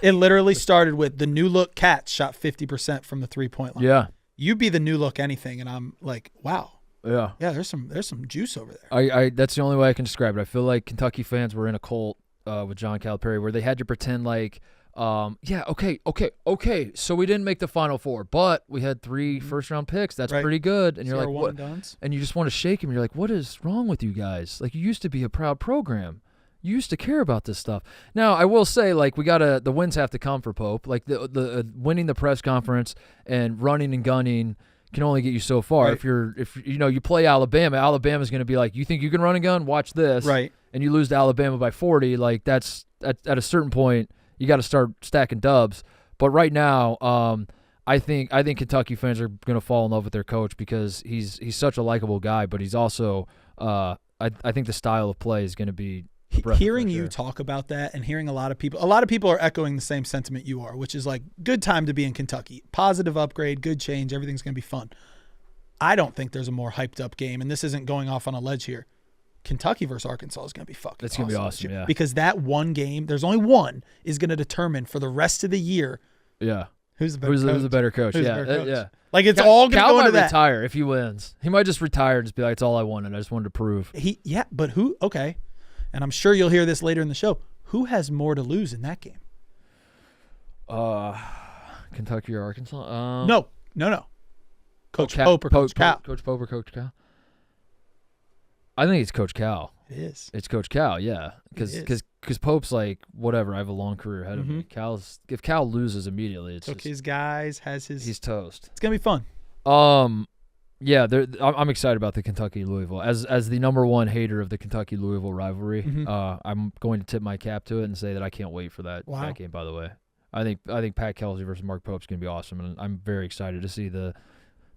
It literally started with the New Look Cats shot 50% from the 3-point line. Yeah. You be the New Look anything, and I'm like, wow. Yeah. Yeah, there's some juice over there. I that's the only way I can describe it. I feel like Kentucky fans were in a cult with John Calipari, where they had to pretend like, okay, so we didn't make the Final Four, but we had 3 first-round picks. That's pretty good. And you're like, what? And you just want to shake him. You're like, what is wrong with you guys? Like, you used to be a proud program. You used to care about this stuff. Now, I will say, like, the wins have to come for Pope. Like, the winning the press conference and running and gunning can only get you so far. Right. If you play Alabama, Alabama's going to be like, you think you can run and gun? Watch this. Right. And you lose to Alabama by 40. Like, that's at a certain point, you got to start stacking dubs. But right now, I think Kentucky fans are going to fall in love with their coach, because he's such a likable guy, but he's also I think the style of play is going to be hearing you talk about that, and hearing a lot of people are echoing the same sentiment you are, which is like, good time to be in Kentucky. Positive upgrade, good change, everything's going to be fun. I don't think there's a more hyped up game, and this isn't going off on a ledge here. Kentucky versus Arkansas is going to be fucking It's going to be awesome, yeah. Because that one game, there's only one, is going to determine for the rest of the year. Yeah. Who's the better coach? Yeah. Like, it's all going to go into that. Cal might retire if he wins. He might just retire and just be like, it's all I wanted. I just wanted to prove. But who? Okay. And I'm sure you'll hear this later in the show. Who has more to lose in that game? Kentucky or Arkansas? No. Coach Pope or Coach Cal? Coach Pope or Coach Cal? I think it's Coach Cal. It is. It's Coach Cal, yeah. Because Pope's like, whatever, I have a long career ahead of me. If Cal loses immediately, it's his guys, he's toast. It's gonna be fun. Yeah, I'm excited about the Kentucky-Louisville. As the number one hater of the Kentucky-Louisville rivalry, I'm going to tip my cap to it and say that I can't wait for that game, by the way. I think Pat Kelsey versus Mark Pope's going to be awesome, and I'm very excited to see the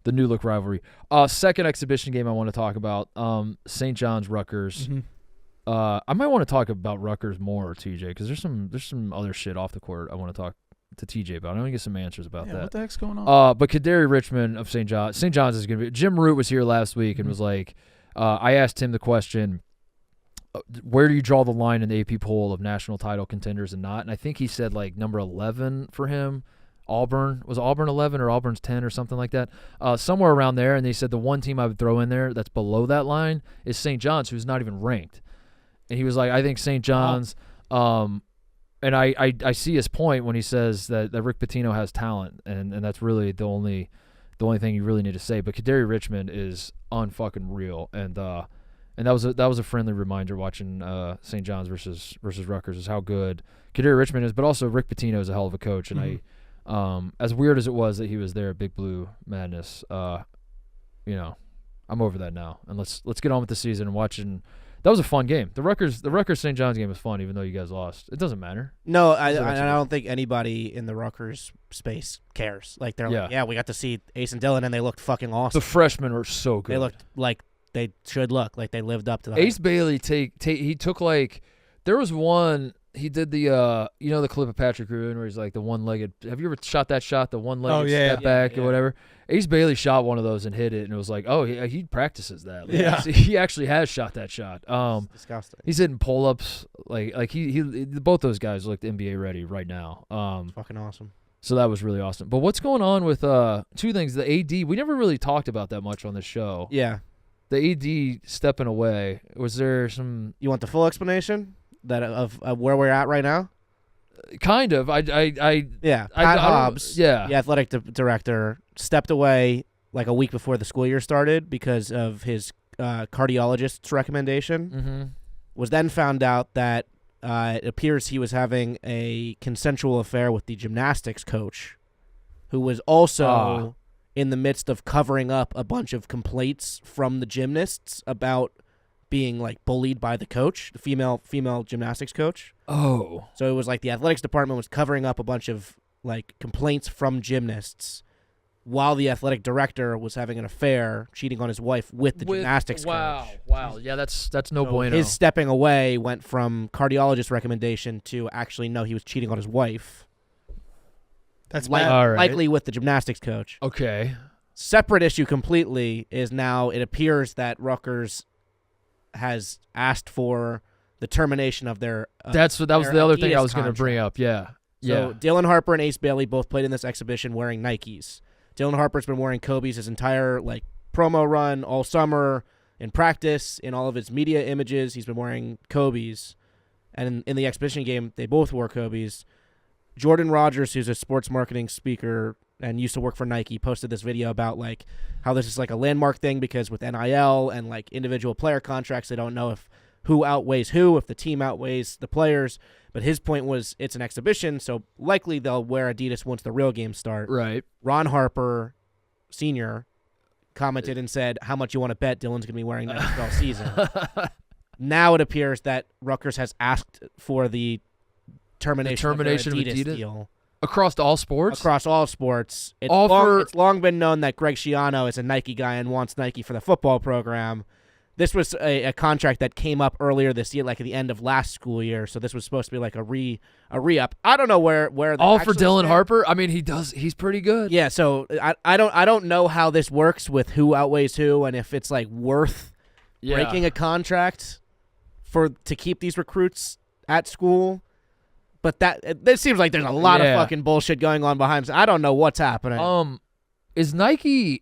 new-look rivalry. Second exhibition game I want to talk about, St. John's Rutgers. I might want to talk about Rutgers more, TJ, because there's some other shit off the court I want to talk to TJ about. I want to get some answers about that. What the heck's going on? But Kaderi Richmond of St. John's is going to be. Jim Root was here last week and was like, I asked him the question, where do you draw the line in the AP poll of national title contenders and not? And I think he said like number 11 for him. Auburn. Was Auburn 11 or Auburn's 10 or something like that? Somewhere around there. And they said the one team I would throw in there that's below that line is St. John's, who's not even ranked. And he was like, I think St. John's and I see his point when he says that Rick Pitino has talent, and that's really the only thing you really need to say. But Kaderi Richmond is unfucking real, and that was a friendly reminder watching St. John's versus Rutgers is how good Kaderi Richmond is. But also Rick Pitino is a hell of a coach, and as weird as it was that he was there at Big Blue Madness, I'm over that now, and let's get on with the season and watching. That was a fun game. The Rutgers St. John's game was fun, even though you guys lost. It doesn't matter. No, I don't think anybody in the Rutgers space cares. Like they're like, yeah, we got to see Ace and Dylan, and they looked fucking awesome. The freshmen were so good. They looked like they should look. Like they lived up to the Ace Bailey. He took like there was one. He did the the clip of Patrick Ewing where he's like the one-legged. Have you ever shot that shot? The one-legged step back or whatever. Ace Bailey shot one of those and hit it, and it was like, oh, he practices that. Like, he actually has shot that shot. Disgusting. He's hitting pull-ups like he both those guys looked NBA ready right now. Fucking awesome. So that was really awesome. But what's going on with two things? The AD, we never really talked about that much on the show. Yeah. The AD stepping away. Was there some? You want the full explanation of where we're at right now? Kind of. Pat Hobbs, the athletic director, stepped away like a week before the school year started because of his cardiologist's recommendation. Was then found out that it appears he was having a consensual affair with the gymnastics coach, who was also in the midst of covering up a bunch of complaints from the gymnasts about being like bullied by the coach, the female gymnastics coach. Oh. So it was like the athletics department was covering up a bunch of like complaints from gymnasts while the athletic director was having an affair, cheating on his wife with the gymnastics coach. Wow. Yeah, that's no bueno. His stepping away went from cardiologist recommendation to actually no, he was cheating on his wife. That's likely with the gymnastics coach. Okay. Separate issue completely is now it appears that Rutgers has asked for the termination of their that was the other thing I was going to bring up. Yeah. So Dylan Harper and Ace Bailey both played in this exhibition wearing Nikes. Dylan Harper's been wearing Kobe's his entire like promo run all summer, in practice, in all of his media images. He's been wearing Kobe's. And in the exhibition game, they both wore Kobe's. Jordan Rogers, who's a sports marketing speaker and used to work for Nike, posted this video about like how this is like a landmark thing because with NIL and like individual player contracts, they don't know if who outweighs who, if the team outweighs the players. But his point was it's an exhibition, so likely they'll wear Adidas once the real games start. Right. Ron Harper, Sr., commented and said, how much you want to bet Dylan's going to be wearing Nikes all season. Now it appears that Rutgers has asked for the termination of their Adidas deal. Across all sports? Across all sports. It's long been known that Greg Schiano is a Nike guy and wants Nike for the football program. This was a contract that came up earlier this year, like at the end of last school year. So this was supposed to be like a re-up. I don't know where all for Dylan Harper. I mean, he's pretty good. Yeah. So I don't know how this works with who outweighs who and if it's like worth breaking a contract to keep these recruits at school. But it seems like there's a lot of fucking bullshit going on behind. I don't know what's happening. Is Nike?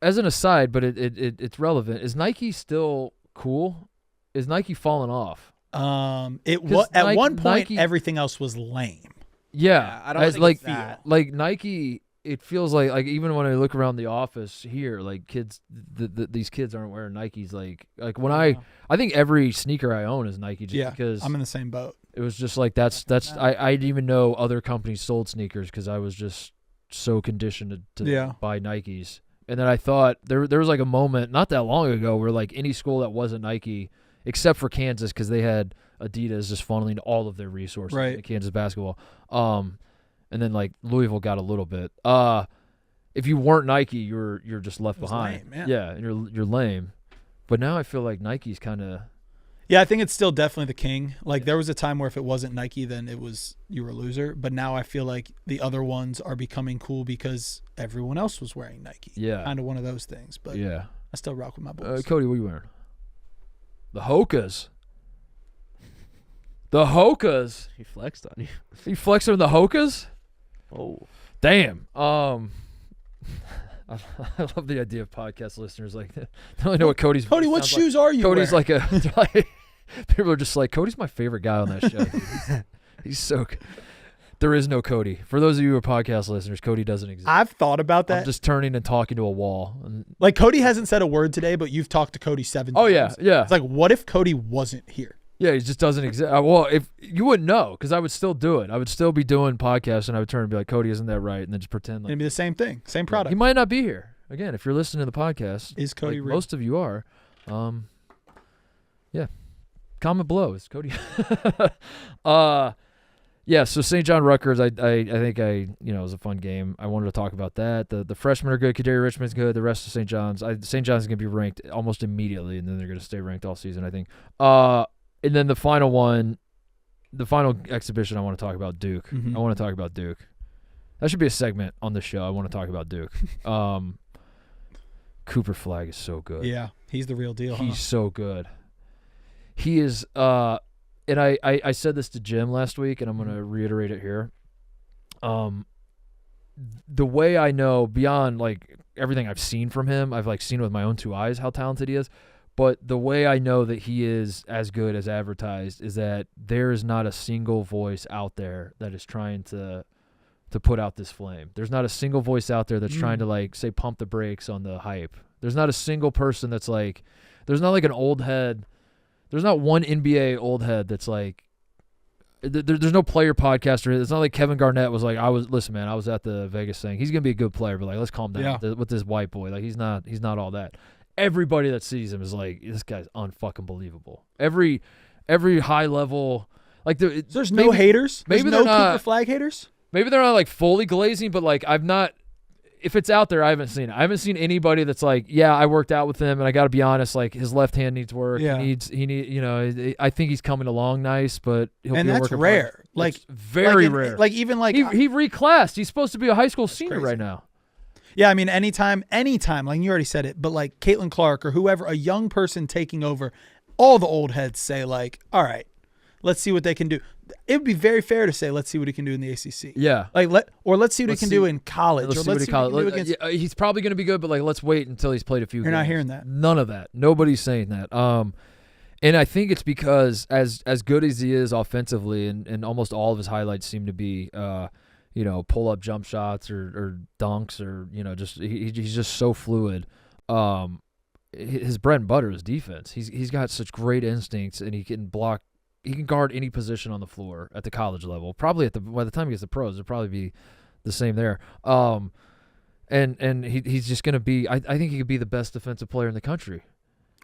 As an aside, but it's relevant. Is Nike still cool? Is Nike falling off? At one point, Nike, everything else was lame. Yeah, I don't think that. Like Nike. It feels like even when I look around the office here, like kids, these kids aren't wearing Nikes. Like when I think every sneaker I own is Nike. Just because I'm in the same boat. It was just like that's. I didn't even know other companies sold sneakers because I was just so conditioned to buy Nikes. And then I thought there was like a moment not that long ago where like any school that wasn't Nike, except for Kansas, because they had Adidas just funneling all of their resources into Kansas basketball. And then like Louisville got a little bit. If you weren't Nike, you're just left behind. Lame, yeah, and you're lame. But now I feel like Nike's kind of. Yeah, I think it's still definitely the king. Like there was a time where if it wasn't Nike, then you were a loser. But now I feel like the other ones are becoming cool because everyone else was wearing Nike. Yeah, kind of one of those things. But yeah, I still rock with my Bulls. Cody, what are you wearing? The Hokas. The Hokas. He flexed on you. He flexed on the Hokas? Oh. Damn. I love the idea of podcast listeners like that. I don't really know what Cody's. Cody, what shoes are you Cody's wearing? People are just like, Cody's my favorite guy on that show. He's so good. There is no Cody. For those of you who are podcast listeners, Cody doesn't exist. I've thought about that. I'm just turning and talking to a wall. Like Cody hasn't said a word today, but you've talked to Cody 7 times. Oh, yeah. It's like, what if Cody wasn't here? Yeah, he just doesn't exist. Well, if you wouldn't know, because I would still do it. I would still be doing podcasts, and I would turn and be like, Cody, isn't that right? And then just pretend like it'd be the same thing, same product. He might not be here. Again, if you're listening to the podcast, is Cody real? Most of you are. Yeah. Comment below. Is Cody? Yeah. So St. John Rutgers, I think it was a fun game. I wanted to talk about that. The freshmen are good. Kadary Richmond's good. The rest of St. John's, St. John's is going to be ranked almost immediately, and then they're going to stay ranked all season, I think. And then the final exhibition, I want to talk about Duke. Mm-hmm. I want to talk about Duke. That should be a segment on the show. I want to talk about Duke. Cooper Flagg is so good. Yeah, he's the real deal. He's so good. He is. And I said this to Jim last week, and I'm going to reiterate it here. The way I know, beyond like everything I've seen from him, I've like seen with my own two eyes how talented he is. But the way I know that he is as good as advertised is that there is not a single voice out there that is trying to put out this flame. There's not a single voice out there that's trying to like say pump the brakes on the hype. There's not a single person that's like, there's not like an old head. There's not one NBA old head that's like, there's no player podcaster. It's not like Kevin Garnett was like, I was at the Vegas thing. He's gonna be a good player, but like, let's calm down with this white boy. Like he's not all that. Everybody that sees him is like, this guy's unfucking believable. Every high level, like there's no haters. There's no Cooper Flagg haters. Maybe they're not like fully glazing, but like if it's out there, I haven't seen it. I haven't seen anybody that's like, yeah, I worked out with him, and I got to be honest, like his left hand needs work. Yeah. I think he's coming along nice, but he'll be that's rare. Like it's very rare. Like even like he reclassed. He's supposed to be a high school senior right now. Yeah, I mean, anytime, like you already said it, but like Caitlin Clark or whoever, a young person taking over, all the old heads say like, all right, let's see what they can do. It would be very fair to say, let's see what he can do in the ACC. Yeah. Like let's see what he can do in college. Let's see what he can do against. He's probably going to be good, but like let's wait until he's played a few games. You're not hearing that. None of that. Nobody's saying that. And I think it's because as good as he is offensively, and almost all of his highlights seem to be pull up jump shots or dunks or just he's just so fluid. His bread and butter is defense. He's got such great instincts, and he can block. He can guard any position on the floor at the college level. Probably by the time he gets to pros, it'll probably be the same there. And he's just going to be. I think he could be the best defensive player in the country.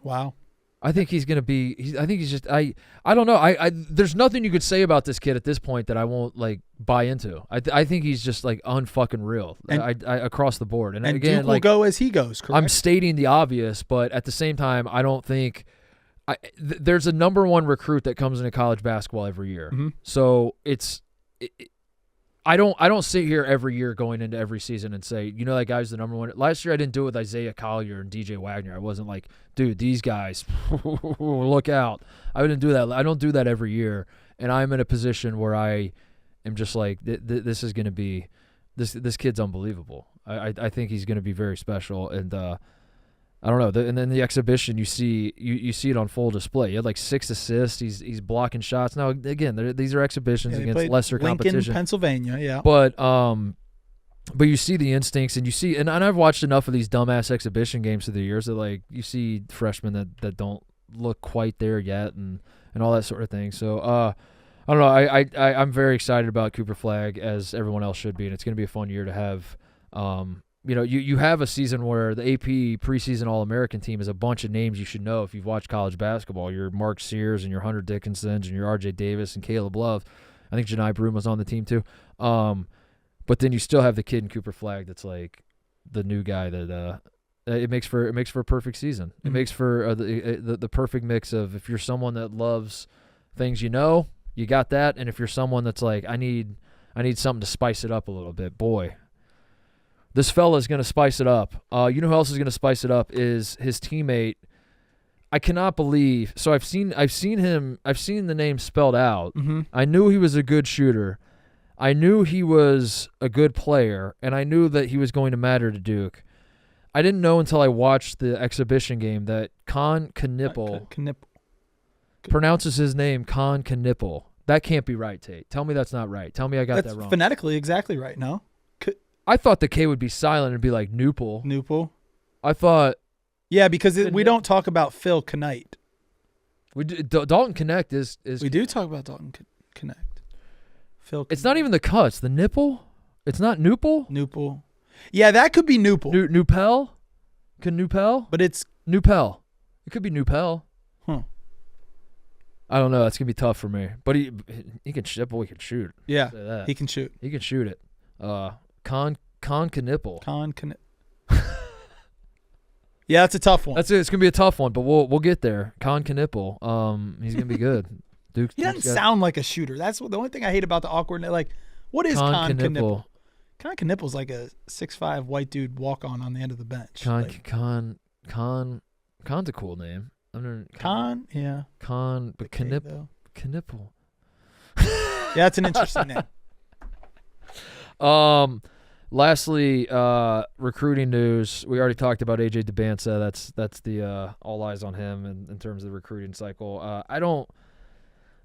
Wow. I think he's going to be. I think he's just. I don't know. There's nothing you could say about this kid at this point that I won't like buy into. I think he's just like unfucking real. And across the board. And again, Duke will go as he goes. Correct? I'm stating the obvious, but at the same time, I don't think. There's a number one recruit that comes into college basketball every year. Mm-hmm. So I don't sit here every year going into every season and say, that guy's the number one. Last year I didn't do it with Isaiah Collier and DJ Wagner. I wasn't like, dude, these guys, look out. I didn't do that. I don't do that every year. And I'm in a position where I am just like, this is going to be, this kid's unbelievable. I think he's going to be very special. And I don't know. And then the exhibition, you see it on full display. He had like 6 assists. He's blocking shots. Now again, these are exhibitions against lesser competition. Lincoln, Pennsylvania, yeah. But you see the instincts, and you see, and I've watched enough of these dumbass exhibition games through the years that like you see freshmen that don't look quite there yet, and all that sort of thing. So I don't know. I'm very excited about Cooper Flagg, as everyone else should be, and it's going to be a fun year to have. you have a season where the AP preseason All-American team is a bunch of names you should know if you've watched college basketball. Your Mark Sears and your Hunter Dickinsons and your R.J. Davis and Caleb Love. I think Janai Broom was on the team too. But then you still have the kid in Cooper Flagg that's like the new guy that it makes for a perfect season. It makes for the perfect mix of if you're someone that loves things you got that, and if you're someone that's like I need something to spice it up a little bit, boy. This fella is going to spice it up. You know who else is going to spice it up is his teammate. I cannot believe. So I've seen the name spelled out. Mm-hmm. I knew he was a good shooter. I knew he was a good player, and I knew that he was going to matter to Duke. I didn't know until I watched the exhibition game that Con Knipple pronounces his name Con Knipple. That can't be right, Tate. Tell me that's not right. Tell me I got that wrong. Phonetically exactly right, no? I thought the K would be silent and be like Newple. Newple. I thought. Yeah, because we don't talk about Phil Knight. We do, Dalton Connect is. We do talk about Dalton Connect. Phil. It's not even the cuts. The nipple. It's not Newple. Newple. Yeah, that could be Newple. Newpel. Could Newpel? But it's Newpel. It could be Newpel. Huh. I don't know. That's gonna be tough for me. But he can ship. Boy, he can shoot. Yeah, he can shoot. He can shoot it. Con Knipple. Yeah, that's a tough one. It's gonna be a tough one, but we'll get there. Con Knipple. He's gonna be good. Duke. He doesn't sound like a shooter. That's the only thing I hate about the awkward. Like, what is Con Knipple? Con Knipple's like a 6'5" white dude walk on the end of the bench. Con's a cool name. Con, yeah. Con, but Knipple. Yeah, that's an interesting name. Lastly, recruiting news. We already talked about AJ DeBanza. That's the all eyes on him in terms of the recruiting cycle. I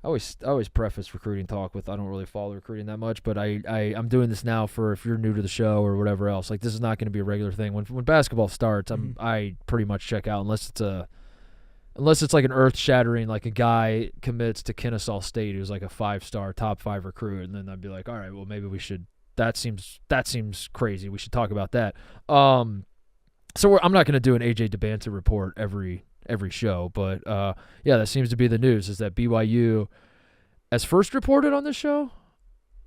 always preface recruiting talk with I don't really follow recruiting that much, but I'm doing this now for if you're new to the show or whatever else. Like this is not going to be a regular thing. When basketball starts, I pretty much check out unless it's like an earth shattering, like a guy commits to Kennesaw State who's like a 5-star top 5 recruit, and then I'd be like, all right, well maybe we should. That seems crazy. We should talk about that. So I'm not going to do an AJ DeBanza report every show, but yeah, that seems to be the news. Is that BYU, as first reported on this show,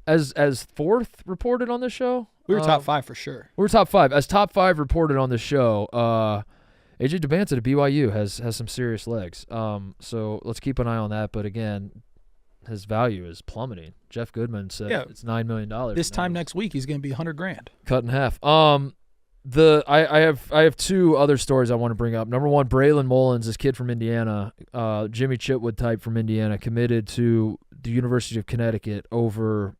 as fourth reported on this show? We were top 5 for sure. We were top 5 as top 5 reported on this show. AJ DeBanza to BYU has some serious legs. So let's keep an eye on that. But again, his value is plummeting. Jeff Goodman said it's $9 million. This time next week, he's going to be $100,000. Cut in half. I have 2 other stories I want to bring up. Number one, Braylon Mullins, this kid from Indiana, Jimmy Chitwood type from Indiana, committed to the University of Connecticut over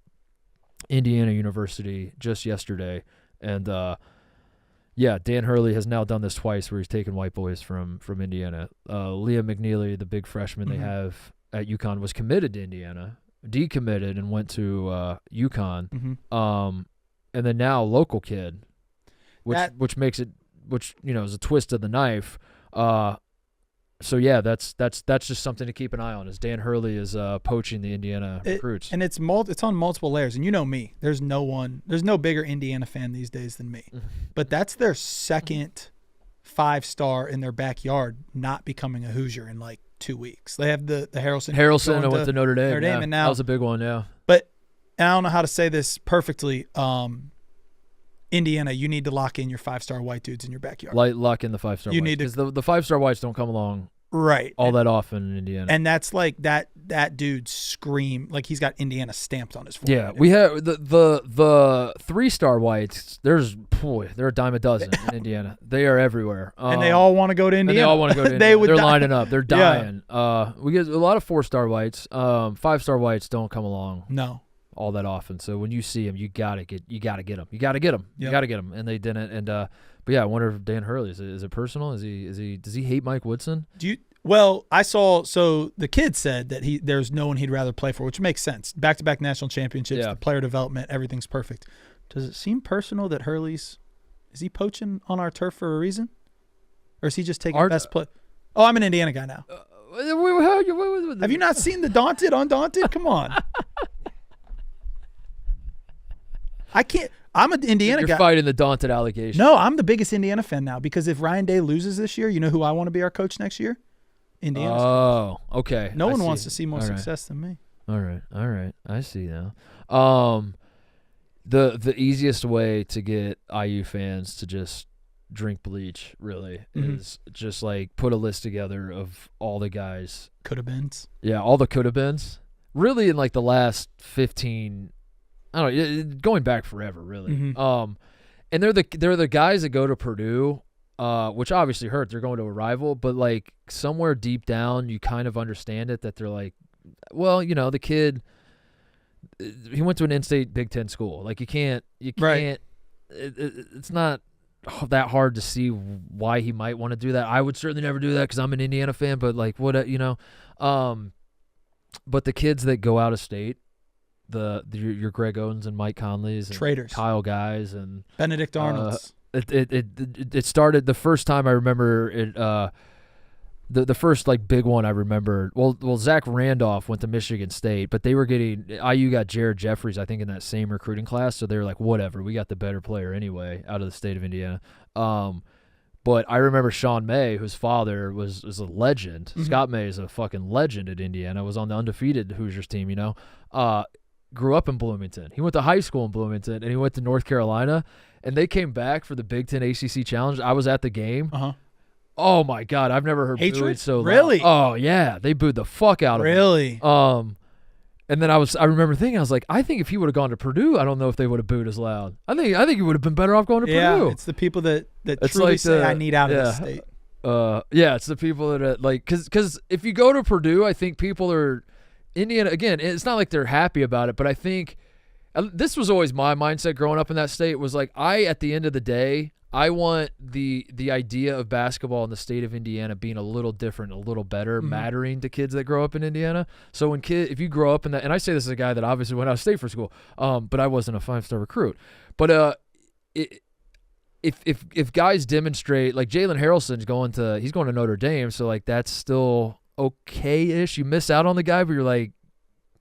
Indiana University just yesterday. And Dan Hurley has now done this twice where he's taken white boys from Indiana. Liam McNeely, the big freshman they have at UConn, was committed to Indiana, decommitted and went to UConn. And then now local kid, which makes it, is a twist of the knife. So yeah, that's just something to keep an eye on. As Dan Hurley is poaching the Indiana recruits, and it's on multiple layers. And you know me, there's no bigger Indiana fan these days than me. But that's their second 5-star in their backyard, not becoming a Hoosier in like 2 weeks. They have the Harrelson. I went to Notre Dame. And now that was a big one. Yeah, but and I don't know how to say this perfectly. Indiana, you need to lock in your 5-star white dudes in your backyard. Lock in the 5-star. You whites, need to, because the 5-star whites don't come along all that often in Indiana. And that's like that dude scream like he's got Indiana stamped on his forehead. Yeah, we have the 3-star whites. There are a dime a dozen in Indiana. They are everywhere, and they all want to go to Indiana. And they all want to go to Indiana. They're lining up. They're dying. Yeah. We get a lot of 4-star whites. 5-star whites don't come along. No. All that often. So when you see them, you gotta get them. You gotta get them, and they didn't. And but yeah, I wonder if Dan Hurley is it personal? Does he hate Mike Woodson? Well, I saw. So the kid said that there's no one he'd rather play for, which makes sense. Back-to-back national championships, the player development, everything's perfect. Does it seem personal that Hurley's is he poaching on our turf for a reason, or is he just taking best play? Oh, I'm an Indiana guy now. Have you not seen the Undaunted? Come on. I can't. I'm an Indiana You're guy. You're fighting the daunted allegation. No, I'm the biggest Indiana fan now because if Ryan Day loses this year, you know who I want to be our coach next year? Indiana. Oh, okay. No one wants to see more success than me. All right. I see now. The easiest way to get IU fans to just drink bleach really is just like put a list together of all the guys. Could have beens. Yeah, all the could have beens. Really in like the last 15, I don't know, going back forever really. And they're the guys that go to Purdue, which obviously hurt. They're going to a rival, but like somewhere deep down you kind of understand it that they're like, well, you know, the kid, he went to an in-state Big Ten school. Like you can't. Right. It's not that hard to see why he might want to do that. I would certainly never do that because I'm an Indiana fan. But like, what you know, but the kids that go out of state, your Greg Owens and Mike Conleys, and traitors, Kyle Guys, and Benedict Arnolds. It started the first time I remember it. The first like big one I remember. Well, Zach Randolph went to Michigan State, but they were getting IU got Jared Jeffries, I think, in that same recruiting class. So they were like, whatever, we got the better player anyway out of the state of Indiana. But I remember Sean May, whose father was a legend. Scott May is a fucking legend at Indiana. Was on the undefeated Hoosiers team. You know, grew up in Bloomington. He went to high school in Bloomington, and he went to North Carolina. And they came back for the Big Ten ACC Challenge. I was at the game. Oh my God, I've never heard booed so loud. Really? Oh yeah, they booed the fuck out of him. Really? And then I remember thinking, I was like, I think if he would have gone to Purdue, I don't know if they would have booed as loud. I think he would have been better off going to Purdue. It's the people that truly like say I need out of this state. It's the people that are like, because if you go to Purdue, I think people are Indiana again. It's not like they're happy about it, but I think this was always my mindset growing up in that state was like, at the end of the day, I want the idea of basketball in the state of Indiana being a little different, a little better, mattering to kids that grow up in Indiana. So if you grow up in that, and I say this as a guy that obviously went out of state for school, but I wasn't a 5-star recruit. But if guys demonstrate, like Jalen Harrelson's going to Notre Dame, so like that's still okay-ish. You miss out on the guy, but you're like,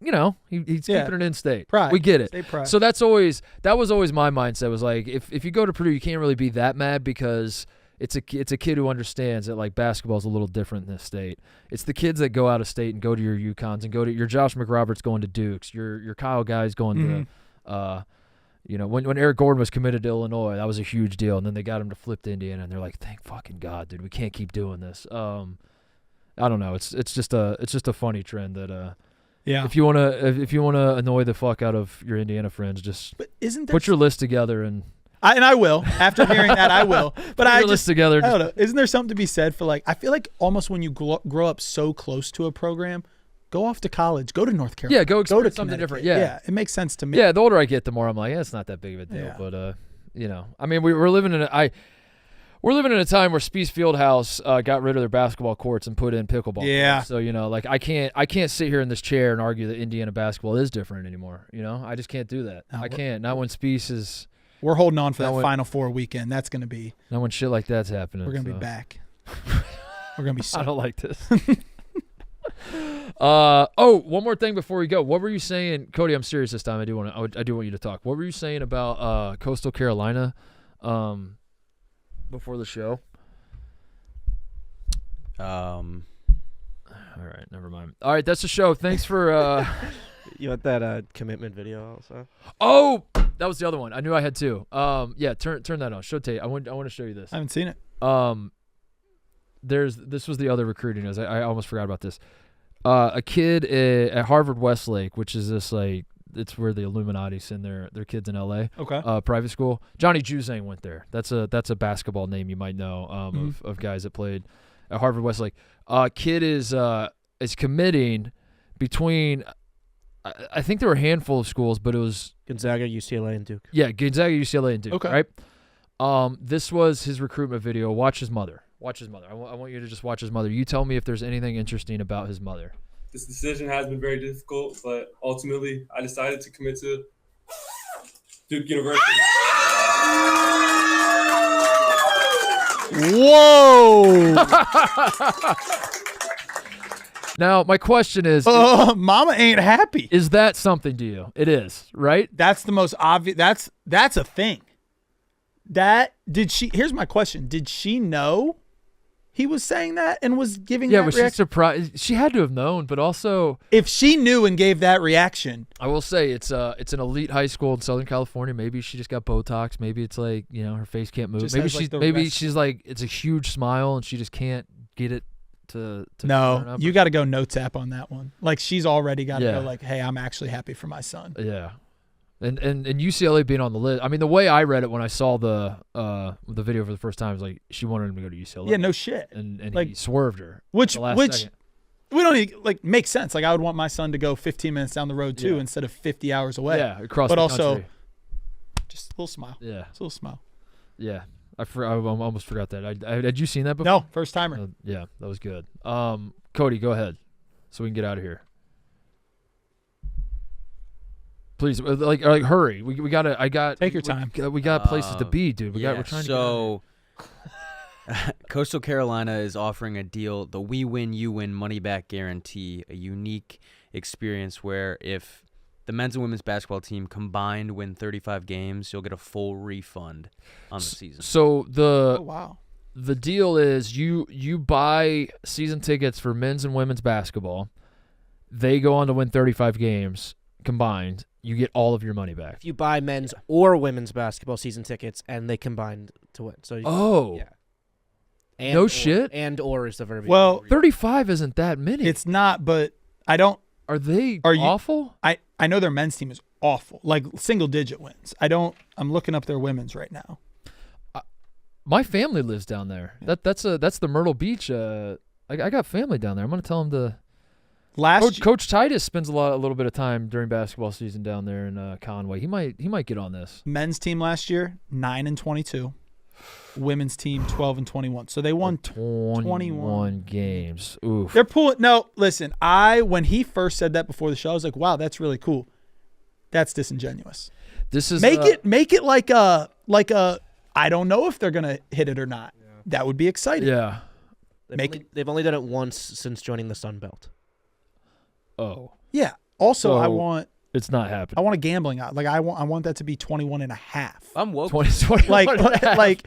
you know, he's keeping it in state. Pride. We get it. State pride. So that was always my mindset. Was like, if you go to Purdue, you can't really be that mad because it's a kid who understands that like basketball is a little different in this state. It's the kids that go out of state and go to your UConns and go to your Josh McRoberts going to Dukes, your Kyle Guys going to, you know, when Eric Gordon was committed to Illinois, that was a huge deal, and then they got him to flip to Indiana, and they're like, thank fucking God, dude, we can't keep doing this. I don't know. It's just a funny trend that. Yeah. If you wanna annoy the fuck out of your Indiana friends, just put your list together and I will. After hearing that, I will. But put your list together. I don't know. Isn't there something to be said for like? I feel like almost when you grow up so close to a program, go off to college, go to North Carolina, go experience to something different. Yeah, it makes sense to me. Yeah, the older I get, the more I'm like, it's not that big of a deal. Yeah. But you know, I mean, we're living in a time where Spies Fieldhouse got rid of their basketball courts and put in pickleball. Yeah. Courts. So, you know, like I can't sit here in this chair and argue that Indiana basketball is different anymore. You know, I just can't do that. I can't. Not when Spies is. We're holding on for that Final Four weekend. That's going to be. Not when shit like that's happening. We're going to be back. We're going to be. I don't like this. One more thing before we go. What were you saying, Cody? I'm serious this time. I do want you to talk. What were you saying about Coastal Carolina? Before the show. All right, never mind. All right, that's the show. Thanks for You want that commitment video also? Oh, that was the other one. I knew I had two. Yeah, turn that on. Show Tate. I want to show you this. I haven't seen it. This was the other recruiting news. I almost forgot about this. A kid at Harvard Westlake, which is this like it's where the Illuminati send their kids in L.A. Okay. Private school. Johnny Juzang went there. That's a basketball name you might know of guys that played at Harvard Westlake. Kid is committing between. I think there were a handful of schools, but it was Gonzaga, UCLA, and Duke. Yeah, Gonzaga, UCLA, and Duke. Okay. Right. This was his recruitment video. Watch his mother. I want you to just watch his mother. You tell me if there's anything interesting about his mother. This decision has been very difficult, but ultimately I decided to commit to Duke University. Whoa! Now, my question is, mama ain't happy. Is that something to you? It is, right? That's the most obvious. That's a thing. Here's my question. Did she know he was saying that and was giving that reaction? Yeah, was she surprised? She had to have known, but also, if she knew and gave that reaction. I will say it's an elite high school in Southern California. Maybe she just got Botox. Maybe it's like, her face can't move. Maybe she's like, it's a huge smile and she just can't get it to No, you got to go no tap on that one. Like, she's already got to go like, hey, I'm actually happy for my son. Yeah. And UCLA being on the list. I mean, the way I read it when I saw the video for the first time was like she wanted him to go to UCLA. Yeah, no shit. And like, he swerved her. Which we don't even, like, make sense. Like, I would want my son to go 15 minutes down the road too instead of 50 hours away. Yeah, across the country. But also, just a little smile. Yeah, just a little smile. Yeah, I almost forgot that. Had you seen that before? No, first timer. Yeah, that was good. Cody, go ahead, so we can get out of here. Please, like hurry. We gotta. Take your time. We got places to be, dude. We're trying to. Coastal Carolina is offering a deal, the We Win, You Win money back guarantee, a unique experience where if the men's and women's basketball team combined win 35 games, you'll get a full refund on the season. So wow. The deal is you buy season tickets for men's and women's basketball. They go on to win 35 games combined. You get all of your money back. If you buy men's or women's basketball season tickets and they combined to win. So yeah. And no or, shit. And or is the verb. Well, 35 isn't that many. It's not, but I don't. Are they awful? I know their men's team is awful, like single digit wins. I'm looking up their women's right now. My family lives down there. That's the Myrtle Beach. I got family down there. I'm gonna tell them to. Coach Titus spends a little bit of time during basketball season down there in Conway. He might get on this. Men's team last year 9-22, women's team 12-21. So they won 21 games. Oof. They're pulling. No, listen. When he first said that before the show, I was like, wow, that's really cool. That's disingenuous. This is make it like a I don't know if they're gonna hit it or not. Yeah. That would be exciting. Yeah. They've only done it once since joining the Sun Belt. Oh. Yeah. Also, it's not happening. I want a gambling odds. Like I want that to be 21.5. I'm woke. 20, like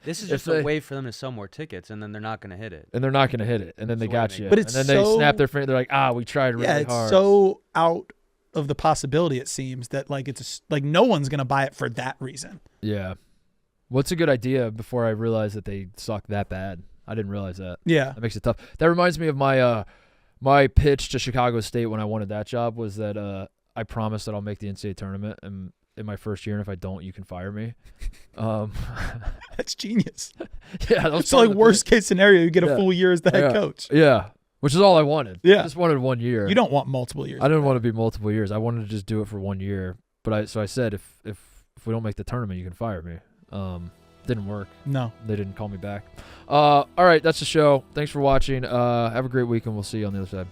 this is just a way for them to sell more tickets, and then they're not going to hit it. And they're not going to hit it, and then they got you. But it's and then they snap their finger. They're like, we tried really hard. Yeah, it's so out of the possibility. It seems that like no one's going to buy it for that reason. Yeah. What's a good idea before I realize that they suck that bad? I didn't realize that. Yeah. That makes it tough. That reminds me of my pitch to Chicago State when I wanted that job was that I promised that I'll make the NCAA tournament in my first year, and if I don't, you can fire me. That's genius. Yeah. That was so like worst case scenario, you get a full year as the head coach. Yeah. Which is all I wanted. Yeah. I just wanted 1 year. You don't want multiple years. I didn't want to be multiple years. I wanted to just do it for 1 year. But I said if we don't make the tournament, you can fire me. Didn't work. No. They didn't call me back. All right, that's the show. Thanks for watching. Have a great week, and we'll see you on the other side.